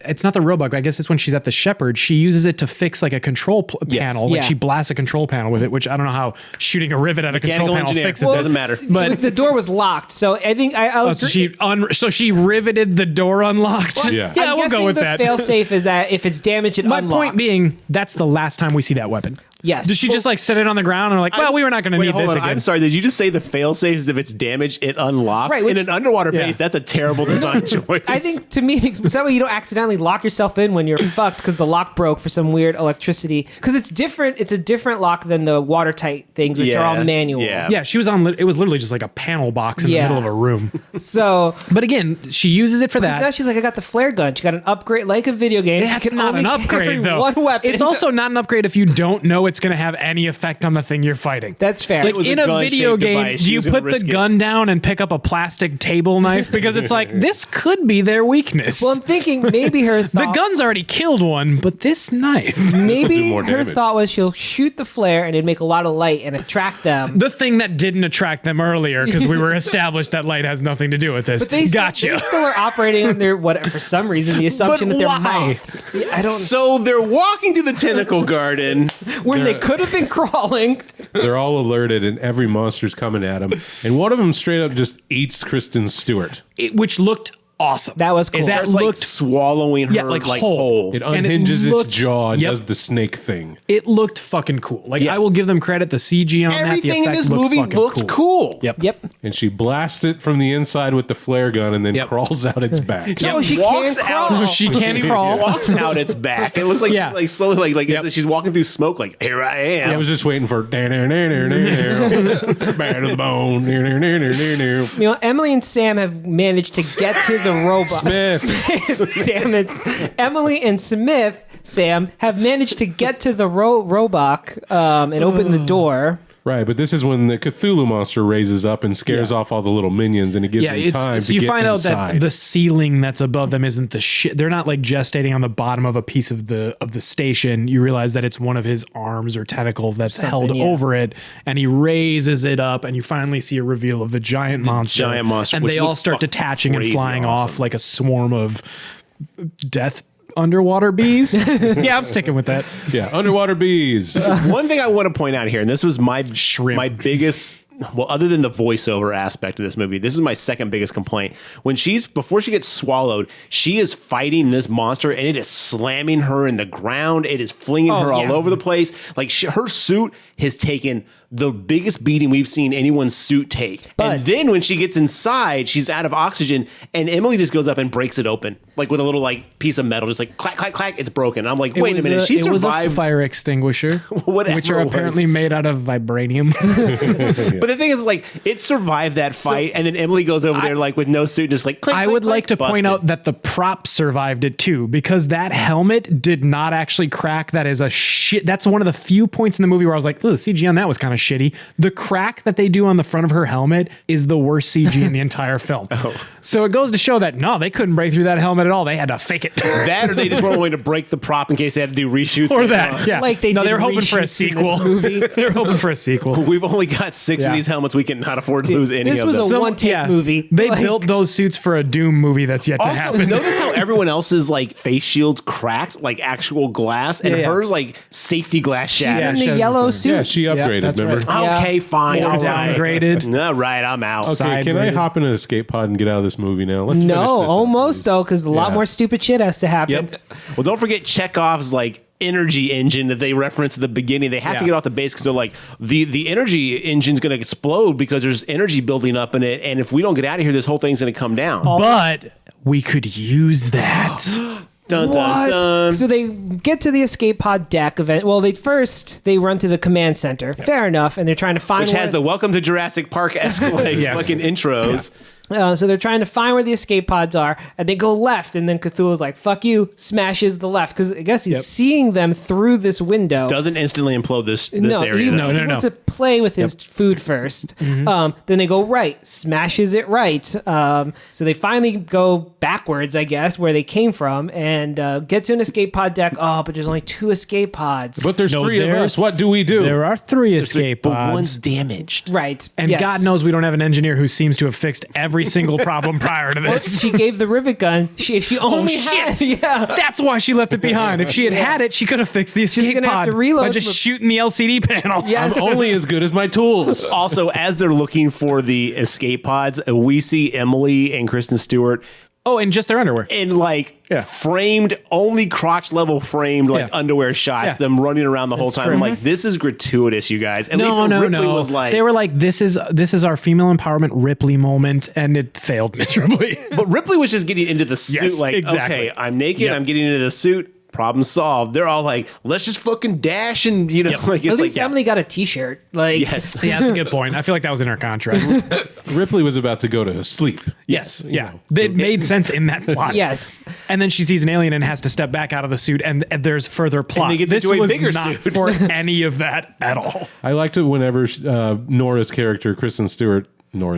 it's not the robot. I guess it's when she's at the Shepherd. She uses it to fix like a control panel. Like Yeah. she blasts a control panel with it, which I don't know how shooting a rivet at a control Mechanical panel engineer. fixes Doesn't it. matter. But The door was locked, so I think I'll so agree. she riveted the door unlocked. Yeah. yeah, I'm we'll go guessing with the that. fail safe is that if it's damaged, it My unlocks. point being, that's the last time we see that weapon. Yes. Does she just like set it on the ground and like, well, we were not going to Wait, need hold this on. again? I'm sorry. Did you just say the failsafe is if it's damaged, it unlocks? Right, In which- an underwater Yeah. base, that's a terrible design choice. I think to me, it's that way you don't accidentally lock yourself in when you're fucked because the lock broke for some weird electricity. Because it's different. It's a different lock than the watertight things, which are all manual. Yeah. Yeah, she was on. It was literally just like a panel box in the Yeah. middle of a room. So But again, she uses it for now that. she's like, I got the flare gun. She got an upgrade like a video game. She That's can not only an carry upgrade though. One weapon. It's also not an upgrade if you don't know it's going to have any effect on the thing you're fighting. That's fair. Like was a in a gun-shaped video game, device. do She you was gonna put the risk it. gun down and pick up a plastic table knife? Because it's like, this could be their weakness. well, I'm thinking maybe her the thought. gun's already killed one, but this knife. Maybe more her damage. thought was she'll shoot the flare and it'd make a lot of light and attract them. The thing that didn't attract them earlier, because we were established that light has nothing to do with this. But they gotcha. still are operating on their what for some reason the assumption that they're why? mouths. Yeah, I don't. So they're walking to the tentacle garden. When they could have been crawling. They're all alerted, and every monster's coming at them. And one of them straight up just eats Kristen Stewart. Which looked awesome. That was cool. That Starts like looked swallowing her Yeah, like whole. whole. It And it unhinges looked- its jaw and Yep. does the snake thing. It looked fucking cool. Like Yes. I will give them credit. The CG on that, the Everything in effects this looked movie fucking looked cool. Yep. Yep. And she blasts it from the inside with the flare gun and then Yep. crawls out its back. So she walks can out. crawl. So she can crawl. Walks out its back. It looks like Yeah. she, like slowly like Yep. she's walking through smoke. Like here I am. I was just waiting for bad to the bone. You know, Emily and Sam have managed to get to the robot. Smith. Damn it. Emily and Sam, have managed to get to the robot and open the door. Right, but this is when the Cthulhu monster raises up and scares off all the little minions, and it gives Yeah, them time so to you get find out inside. that the ceiling that's above them isn't the shit. They're not like gestating on the bottom of a piece of the station. You realize that it's one of his arms or tentacles that's held yeah. over it, and he raises it up, and you finally see a reveal of the giant monster. giant monster, and which they all looks start fucking detaching and crazy flying awesome. off like a swarm of death underwater bees. Yeah, I'm sticking with that. yeah, underwater bees. One thing I want to point out here, and this was my Shrimp. biggest. Well, other than the voiceover aspect of this movie, this is my second biggest complaint. When before she gets swallowed, she is fighting this monster and it is slamming her in the ground. It is flinging her all yeah. over the place. Like her suit has taken the biggest beating we've seen anyone's suit take. And then when she gets inside, she's out of oxygen, and Emily just goes up and breaks it open, like with a little like piece of metal, just like clack, clack, clack. It's broken. And I'm like, wait a minute, she It was a survived. fire extinguisher, Whatever which are it was. apparently made out of vibranium. But the thing is, like, it survived that fight, and then Emily goes over there like with no suit, just like. Click, I click, would click, like to point busted. out that the prop survived it too, because that helmet did not actually crack. That is a shit. That's one of the few points in the movie where I was like, "Oh, the CG on that was kind of shitty." The crack that they do on the front of her helmet is the worst CG in the entire film. So it goes to show that no, they couldn't break through that helmet at all. They had to fake it. that, or they just weren't willing to break the prop in case they had to do reshoots Or later that, on. yeah. Like they no, did they were hoping for a reshoots in sequel. this movie. They were hoping for a sequel. We've only got 6 Yeah. of these helmets. We cannot afford to lose any this of was them. a one-take movie. They Like- built those suits for a Doom movie that's yet to Also, happen. notice how everyone else's like face shields cracked, like actual glass, and Yeah. hers like safety glass She's shattered. in she the has yellow the- suit. yeah, she upgraded, that's remember? right. Yeah. Okay, fine. More all right. downgraded. All right, I'm out. Okay, can I Side-rated. hop in an escape pod and get out of this movie now? Let's finish No, this up, almost please. though, because a lot Yeah. more stupid shit has to happen. Yep. Well, don't forget Chekhov's like energy engine that they referenced at the beginning. They have to get off the base because they're like, the energy engine's going to explode because there's energy building up in it. And if we don't get out of here, this whole thing's going to come down. But we could use that. Dun, dun, dun. So they get to the escape pod deck event. Well, they run to the command center. Fair enough. And they're trying to find Which has the Welcome to Jurassic Park-esque fucking intros. So they're trying to find where the escape pods are, and they go left, and then Cthulhu's like, fuck you, smashes the left, because I guess he's seeing them through this window. Doesn't instantly implode this area. He wants to play with his food first. Then they go right, smashes it right. So they finally go backwards, I guess, where they came from, and get to an escape pod deck. Oh, but there's only 2 escape pods. But there's 3 of us. What do we do? There are 3 escape But pods. one's damaged. Right. And God knows we don't have an engineer who seems to have fixed every single problem prior to Well, this. she gave the rivet gun. If she only had, That's why she left it behind. If she had had it, she could have fixed the escape gonna have pod to reload by just shooting the LCD panel. Yes. I'm only as good as my tools. Also, as they're looking for the escape pods, we see Emily and Kristen Stewart Oh, and just their underwear. in framed, only crotch level framed underwear shots, them running around the whole time. I'm like, this is gratuitous, you guys. At least Ripley was like, they were like, this is our female empowerment Ripley moment, and it failed miserably. but Ripley was just getting into the suit. Yes, exactly. Okay, I'm naked. I'm getting into the suit. Problem solved. They're all like, let's just fucking dash and like it's At least like Emily got a T-shirt. Like, yes, Yeah, that's a good point. I feel like that was in her contract. Ripley was about to go to sleep. Yes. Yeah. It made sense in that plot. Yes. And then she sees an alien and has to step back out of the suit, and there's further plot. he gets This into a was bigger not suit. for any of that at all. I liked it whenever Nora's character, Kristen Stewart's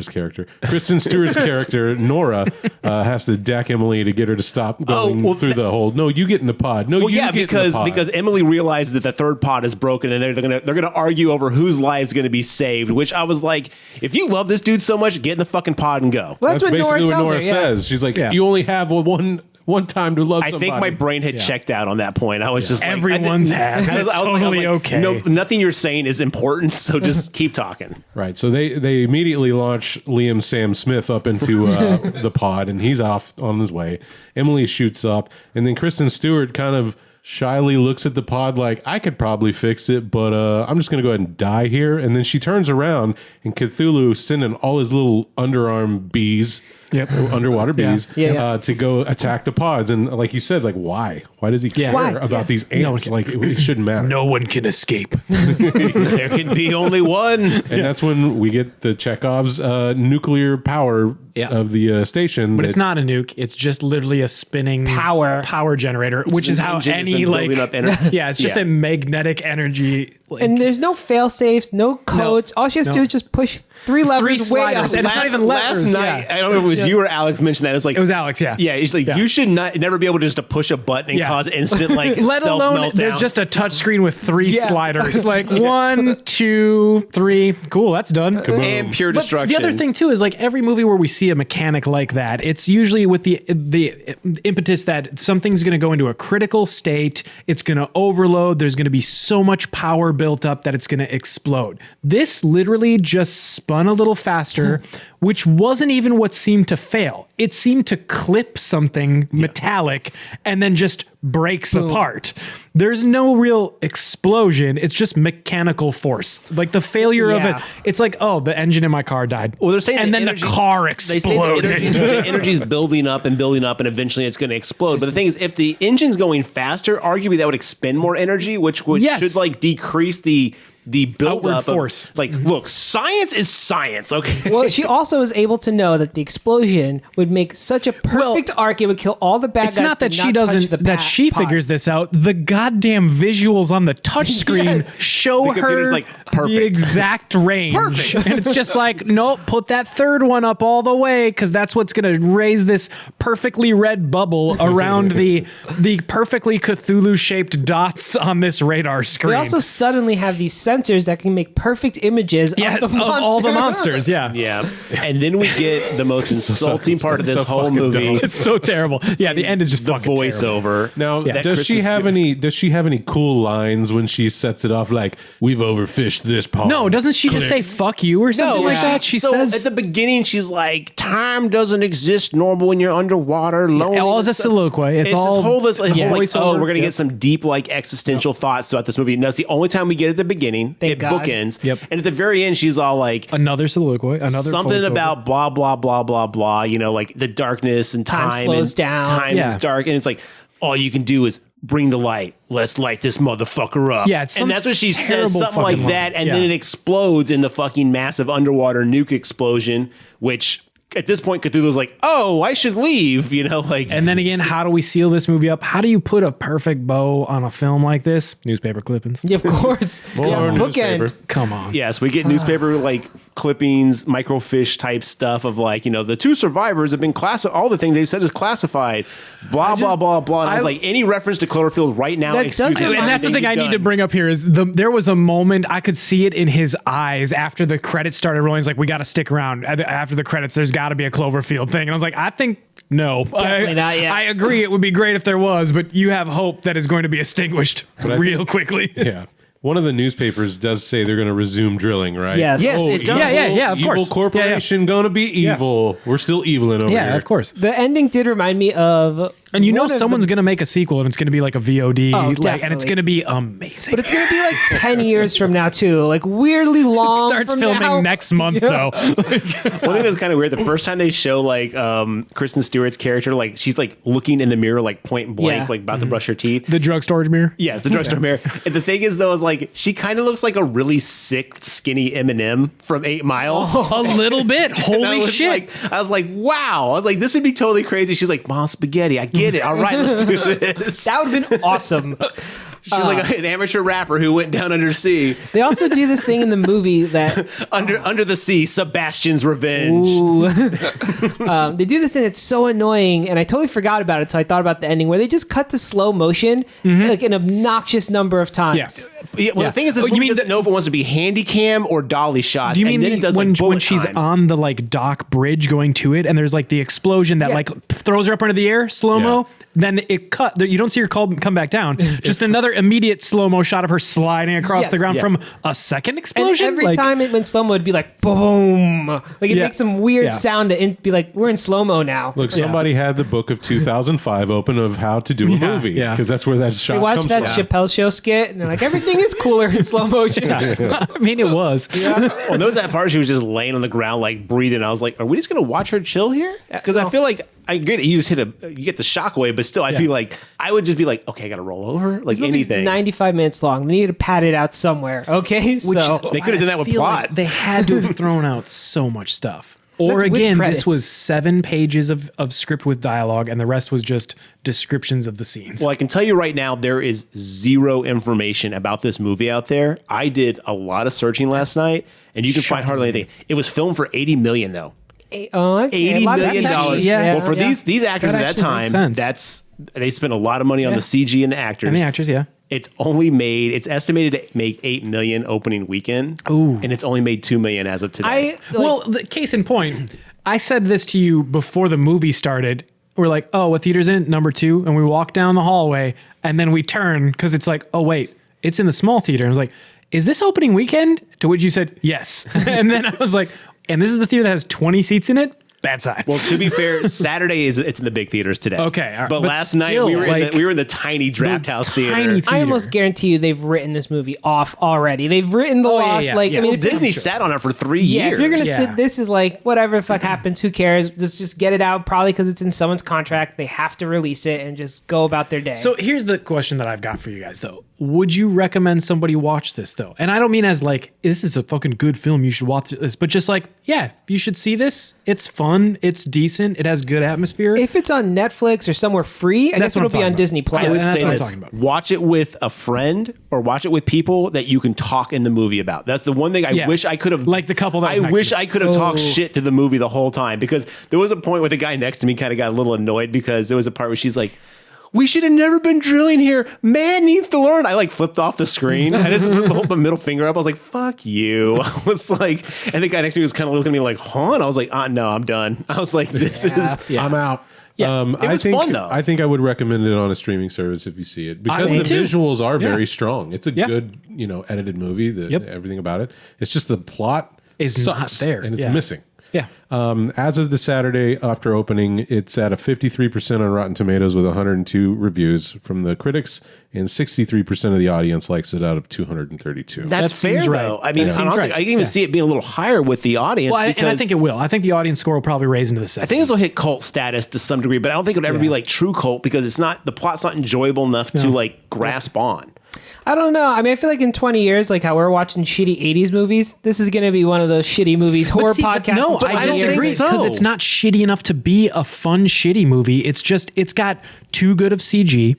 character, Nora, has to deck Emily to get her to stop going through the hole. No, you get in the pod. No, well, you yeah, get in the pod. because Emily realizes that the third pod is broken, and they're gonna argue over whose live's gonna be saved. Which I was like, if you love this dude so much, get in the fucking pod and go. Well, that's what basically Nora what tells Nora her, yeah. says. She's like, you only have one time to love I somebody. think my brain had checked out on that point. I was just like, Everyone's has. It's totally okay. No, nothing you're saying is important, so just keep talking. Right. So they immediately launch Liam Sam Smith up into the pod, and he's off on his way. Emily shoots up, and then Kristen Stewart kind of shyly looks at the pod like, I could probably fix it, but I'm just going to go ahead and die here. And then she turns around, and Cthulhu sending all his little underarm bees, underwater bees, to go attack the pods. And like you said, like, why? Why does he care about these ants? Like, it shouldn't matter. No one can escape. There can be only one. And that's when we get the Chekhov's nuclear power of the station. But it's not a nuke. It's just literally a spinning power generator, which is how any it's just a magnetic energy. And there's no fail safes, no codes. All she has to do is just push 3 levers way up. sliders. And it's not even levers. Last night, I don't know if it was you or Alex mentioned that. It's like, it was Alex, yeah. Yeah, he's like, you should never be able to just push a button and cause instant Let alone self-meltdown. there's just a touch screen with 3 sliders. Like 1, 2, 3. Cool, that's done. And pure destruction. The other thing too is like every movie where we see a mechanic like that, it's usually with the impetus that something's going to go into a critical state, it's going to overload, there's going to be so much power built up that it's going to explode. This literally just spun a little faster, which wasn't even what seemed to fail. It seemed to clip something metallic and then just breaks apart. There's no real explosion. It's just mechanical force. Like the failure of it. It's like, oh, the engine in my car died. Well, they're saying and then the car exploded. They say the energy's building up, and eventually it's going to explode. But the thing is, if the engine's going faster, arguably that would expend more energy, which should like decrease the buildup force. Look, science is science, okay? Well, she also is able to know that the explosion would make such a perfect arc; it would kill all the bad guys. It's not that she doesn't figures this out. The goddamn visuals on the touch screen show her the exact range. Perfect. And it's just like, nope, put that third one up all the way because that's what's going to raise this perfectly red bubble around the perfectly Cthulhu shaped dots on this radar screen. We also suddenly have these sensors sensors that can make perfect images Yes, of the monster. all the monsters. Yeah. Yeah. And then we get the most insulting part of this so whole fucking movie. dumb. It's so terrible. Yeah, the end is just The fucking terrible. voiceover. Now, that does Chris she is have doing. any? Does she have any cool lines when she sets it off? Like, we've overfished this pond. No, doesn't she just say "fuck you" or something like that? She so says at the beginning, she's like, "Time doesn't exist normal when you're underwater." Lonely. all is a soliloquy. It's all this whole like, voiceover. oh, we're gonna Yep. get some deep like existential thoughts throughout this movie. And that's the only time we get at the beginning. Thank it God. bookends. Yep. And at the very end, she's all like, another soliloquy, another something voiceover. about blah blah blah blah blah. You know, like the darkness and Time time slows and down. Time Yeah. is dark, and it's like all you can do is bring the light. Let's light this motherfucker up. Yeah, it's some and that's what she says, terrible something like fucking line. that, and Yeah. then it explodes in the fucking massive underwater nuke explosion, which. At this point, Cthulhu's like, "Oh, I should leave," you know, like. And then again, how do we seal this movie up? How do you put a perfect bow on a film like this? Newspaper clippings. Yeah, of course. Or Yeah, newspaper. bookend. Come on. Yes, we get newspaper like clippings, microfiche type stuff of like, you know, the two survivors have been classified. All the things they said is classified. Blah blah blah blah. And I was like, any reference to Cloverfield right now. That Excuses doesn't- And that's the everything thing I you've need to done. bring up here is there was a moment I could see it in his eyes after the credits started rolling. He's like, we got to stick around after the credits. There's got to be a Cloverfield thing. And I was like, I think no. Definitely not yet. I agree. It would be great if there was, but you have hope that is going to be extinguished real quickly. Yeah. One of the newspapers does say they're going to resume drilling, right? Yes. Yes, it does. Yeah, of course. Evil corporation going to be evil. We're still eviling over here. Yeah, of course. The ending did remind me of. And you know one of someone's the- going to make a sequel and it's going to be like a VOD. Oh, and it's definitely. going to be amazing. But it's going to be like 10 years from now, too. Like, weirdly long. starts from filming now. next month, though. One thing that's kind of weird, the first time they show like Kristen Stewart's character, like she's like looking in the mirror, like point blank, Yeah. like about to brush her teeth. The drugstore mirror. Yes, the drugstore mirror. And the thing is, though, is like she kind of looks like a really sick, skinny Eminem from 8 Mile. A little bit. And I Holy was shit. Like, I was like, wow. I was like, this would be totally crazy. She's like, Mom, spaghetti. I get it. All right, let's do this. That would have been awesome. She's like an amateur rapper who went down under sea. They also do this thing in the movie that Under the sea, Sebastian's revenge. they do this thing that's so annoying, and I totally forgot about it until I thought about the ending, where they just cut to slow motion like an obnoxious number of times. Yes. Yeah, well, the thing is, this Oh, you movie mean doesn't the- know if it wants to be handy cam or dolly shots. Do you and mean then it does when, like bullet when she's time. on the like dock bridge going to it and there's like the explosion that Yeah. like throws her up into the air, slow-mo, Yeah. then it cut, you don't see her come back down. Just another immediate slow-mo shot of her sliding across Yes. the ground Yeah. from a second And explosion. every Like, time it went slow mo, it'd be like boom. Like it Yeah. makes some weird Yeah. sound to be like, we're in slow mo now. Look, somebody had the book of 2005 open of how to do a Yeah, movie. yeah. Because that's where that shot They watched comes that from. Chappelle show skit, and they're like, everything is cooler in slow motion. I mean, it was. Well, there was that part she was just laying on the ground, like breathing. I was like, are we just going to watch her chill here? Because I feel like, I get it. You just you get the shockwave, but still, I feel like I would just be like, okay, I got to roll over. Like This movie's anything. 95 minutes long. They need to pad it out somewhere. Okay, so They could have done that with feel plot. like they had to have thrown out so much stuff. Or That's with again, credits. this was 7 pages of script with dialogue, and the rest was just descriptions of the scenes. Well, I can tell you right now, there is zero information about this movie out there. I did a lot of searching last night, and you can find hardly anything. It was filmed for $80 million, though. okay, $80 a lot of million. CG. Yeah. Well, for these actors That at that actually makes time, sense. they spent a lot of money on the CG and the actors. and the actors, yeah. It's estimated to make $8 million opening weekend. Ooh. And it's only made $2 million as of today. Well, the case in point, I said this to you before the movie started. We're like, oh, what theater's in it? Number 2. And we walk down the hallway and then we turn because it's like, oh, wait, it's in the small theater. And I was like, is this opening weekend? To which you said, yes. And then I was like, and this is the theater that has 20 seats in it? Bad sign. Well, to be fair, Saturday it's in the big theaters today. Okay, all right. But But last night still, we were like, we were in the tiny draft house theater. tiny I almost guarantee you they've written this movie off already. They've written the yeah, lost. yeah, Like, yeah. I mean, Well, if you're- Disney sat on it for 3 Yeah, years. if you're gonna Yeah. sit, this is like whatever the fuck happens. Who cares? Just get it out. Probably because it's in someone's contract. They have to release it and just go about their day. So here's the question that I've got for you guys, though. Would you recommend somebody watch this, though? And I don't mean as like, this is a fucking good film, you should watch this, but just like, yeah, you should see this. It's fun. It's decent. It has good atmosphere. if it's on Netflix or somewhere free, I That's guess what it'll I'm be talking on about. Disney I Plus. would that's say what I'm this: talking about. watch it with a friend or watch it with people that you can talk in the movie about. That's the one thing I Yeah. wish I could have. Like the couple that was I next wish to me. I could have talked Oh. shit to the movie the whole time, because there was a point where the guy next to me kind of got a little annoyed because there was a part where she's like, we should have never been drilling here. Man needs to learn. I like flipped off the screen. I just put my middle finger up. I was like, fuck you. I was like, and the guy next to me was kind of looking at me like, huh? And I was like, no, I'm done. I was like, I'm out. Yeah. It was fun, though. I think I would recommend it on a streaming service if you see it, because the visuals are very strong. It's a good, edited movie. Everything about it. It's just the plot is not there, and it's missing. Yeah. As of the Saturday after opening, it's at a 53% on Rotten Tomatoes with 102 reviews from the critics, and 63% of the audience likes it out of 232. That's fair, seems right. though. I mean, That seems honestly, right. I can even see it being a little higher with the audience. Well, because and I think it will. I think the audience score will probably raise into the 70s. I think this will hit cult status to some degree, but I don't think it'll ever be like true cult because the plot's not enjoyable enough to like grasp on. I don't know. I mean, I feel like in 20 years, like how we're watching shitty 80s movies, this is going to be one of those shitty movies, horror podcasts. No, in 20 I don't years. think disagree so. because it's not shitty enough to be a fun, shitty movie. It's got too good of CG,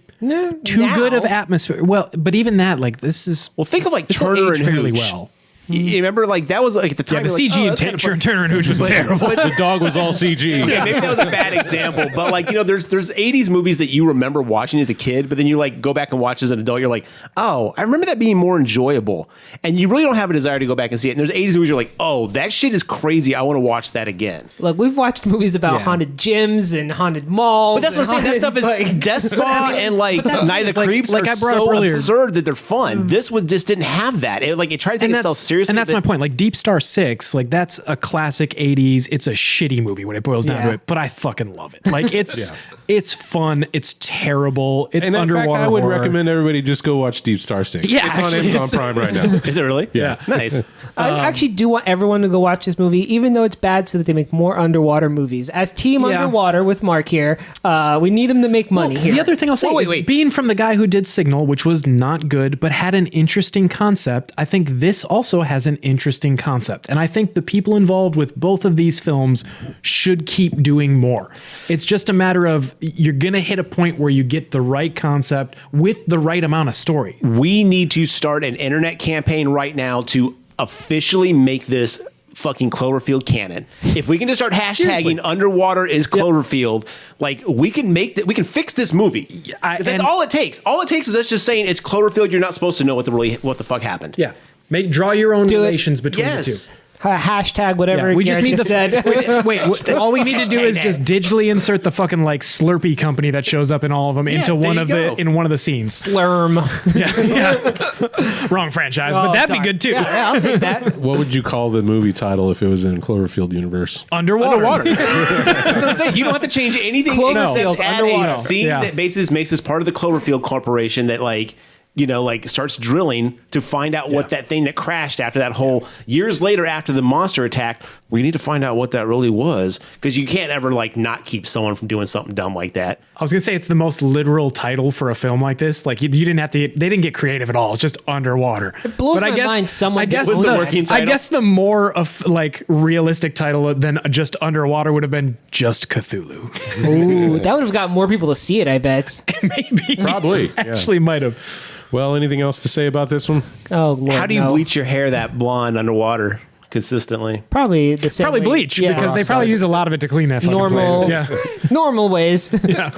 too now. good of atmosphere. Well, but even that, like this is Well, think of like this will Turner age and fairly Hooch. well. You remember, like that was like at the time. Yeah, the you're CG like, in that's kinda fun. Turner and Hooch was terrible. The dog was all CG. Okay, maybe that was a bad example, but like there's 80s movies that you remember watching as a kid, but then you like go back and watch as an adult. You're like, oh, I remember that being more enjoyable, and you really don't have a desire to go back and see it. And there's 80s movies you're like, oh, that shit is crazy. I want to watch that again. Look, we've watched movies about haunted gyms and haunted malls. But that's what I'm saying. That stuff is like, Death Spa and like Night of the Creeps like are I brought up so earlier. absurd that they're fun. This one just didn't have that. It tried to take itself seriously. And that's my point. Like Deep Star 6, like that's a classic 80s. It's a shitty movie when it boils down to Yeah. it, but I fucking love it. Like it's it's fun. It's terrible. It's And in underwater fact, I would horror. recommend everybody just go watch Deep Star 6. Yeah, it's on actually, Amazon it's- Prime right now. Is it really? Yeah. Nice. I actually do want everyone to go watch this movie, even though it's bad, so that they make more underwater movies. As Team Yeah. Underwater with Mark here, we need them to make money here. The other thing I'll say is being from the guy who did Signal, which was not good, but had an interesting concept, I think this also has an interesting concept. And I think the people involved with both of these films should keep doing more. It's just a matter of you're going to hit a point where you get the right concept with the right amount of story. We need to start an internet campaign right now to officially make this fucking Cloverfield canon. If we can just start hashtagging underwater is Cloverfield, like we can fix this movie. 'Cause that's all it takes. All it takes is us just saying it's Cloverfield. You're not supposed to know what the fuck happened. Yeah. Draw your own relations between the two. Hashtag whatever. Yeah, we just Garrett need said. wait, all we need to do is just digitally insert the fucking like Slurpee company that shows up in all of them into one of the scenes. Slurm. Wrong franchise, but that'd be good too. Yeah, I'll take that. What would you call the movie title if it was in Cloverfield universe? Underwater. That's what I'm saying. You don't have to change anything Cloverfield, except add underwater. a scene that makes this part of the Cloverfield Corporation that starts drilling to find out what that thing that crashed after that whole years later after the monster attack. We need to find out what that really was, because you can't ever not keep someone from doing something dumb like that. I was gonna say it's the most literal title for a film like this. Like you didn't have to. They didn't get creative at all. It's just underwater. It blows my mind. I guess was the working title. I guess the more of realistic title than just underwater would have been just Cthulhu. Ooh, that would have got more people to see it, I bet. Maybe. Probably. Actually might have. Well, anything else to say about this one? Oh, Lord, How do you no. bleach your hair that blonde underwater consistently? Probably the same. Probably way- bleach yeah. because they probably use a lot of it to clean that fucking Normal- place. Yeah. normal ways. Yeah.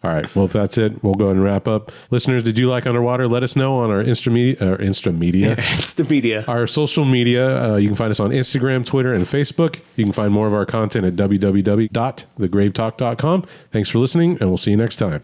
All right. Well, if that's it, we'll go ahead and wrap up. Listeners, did you like Underwater? Let us know on our Insta Media. It's the media. Our social media. You can find us on Instagram, Twitter, and Facebook. You can find more of our content at www.thegravetalk.com. Thanks for listening, and we'll see you next time.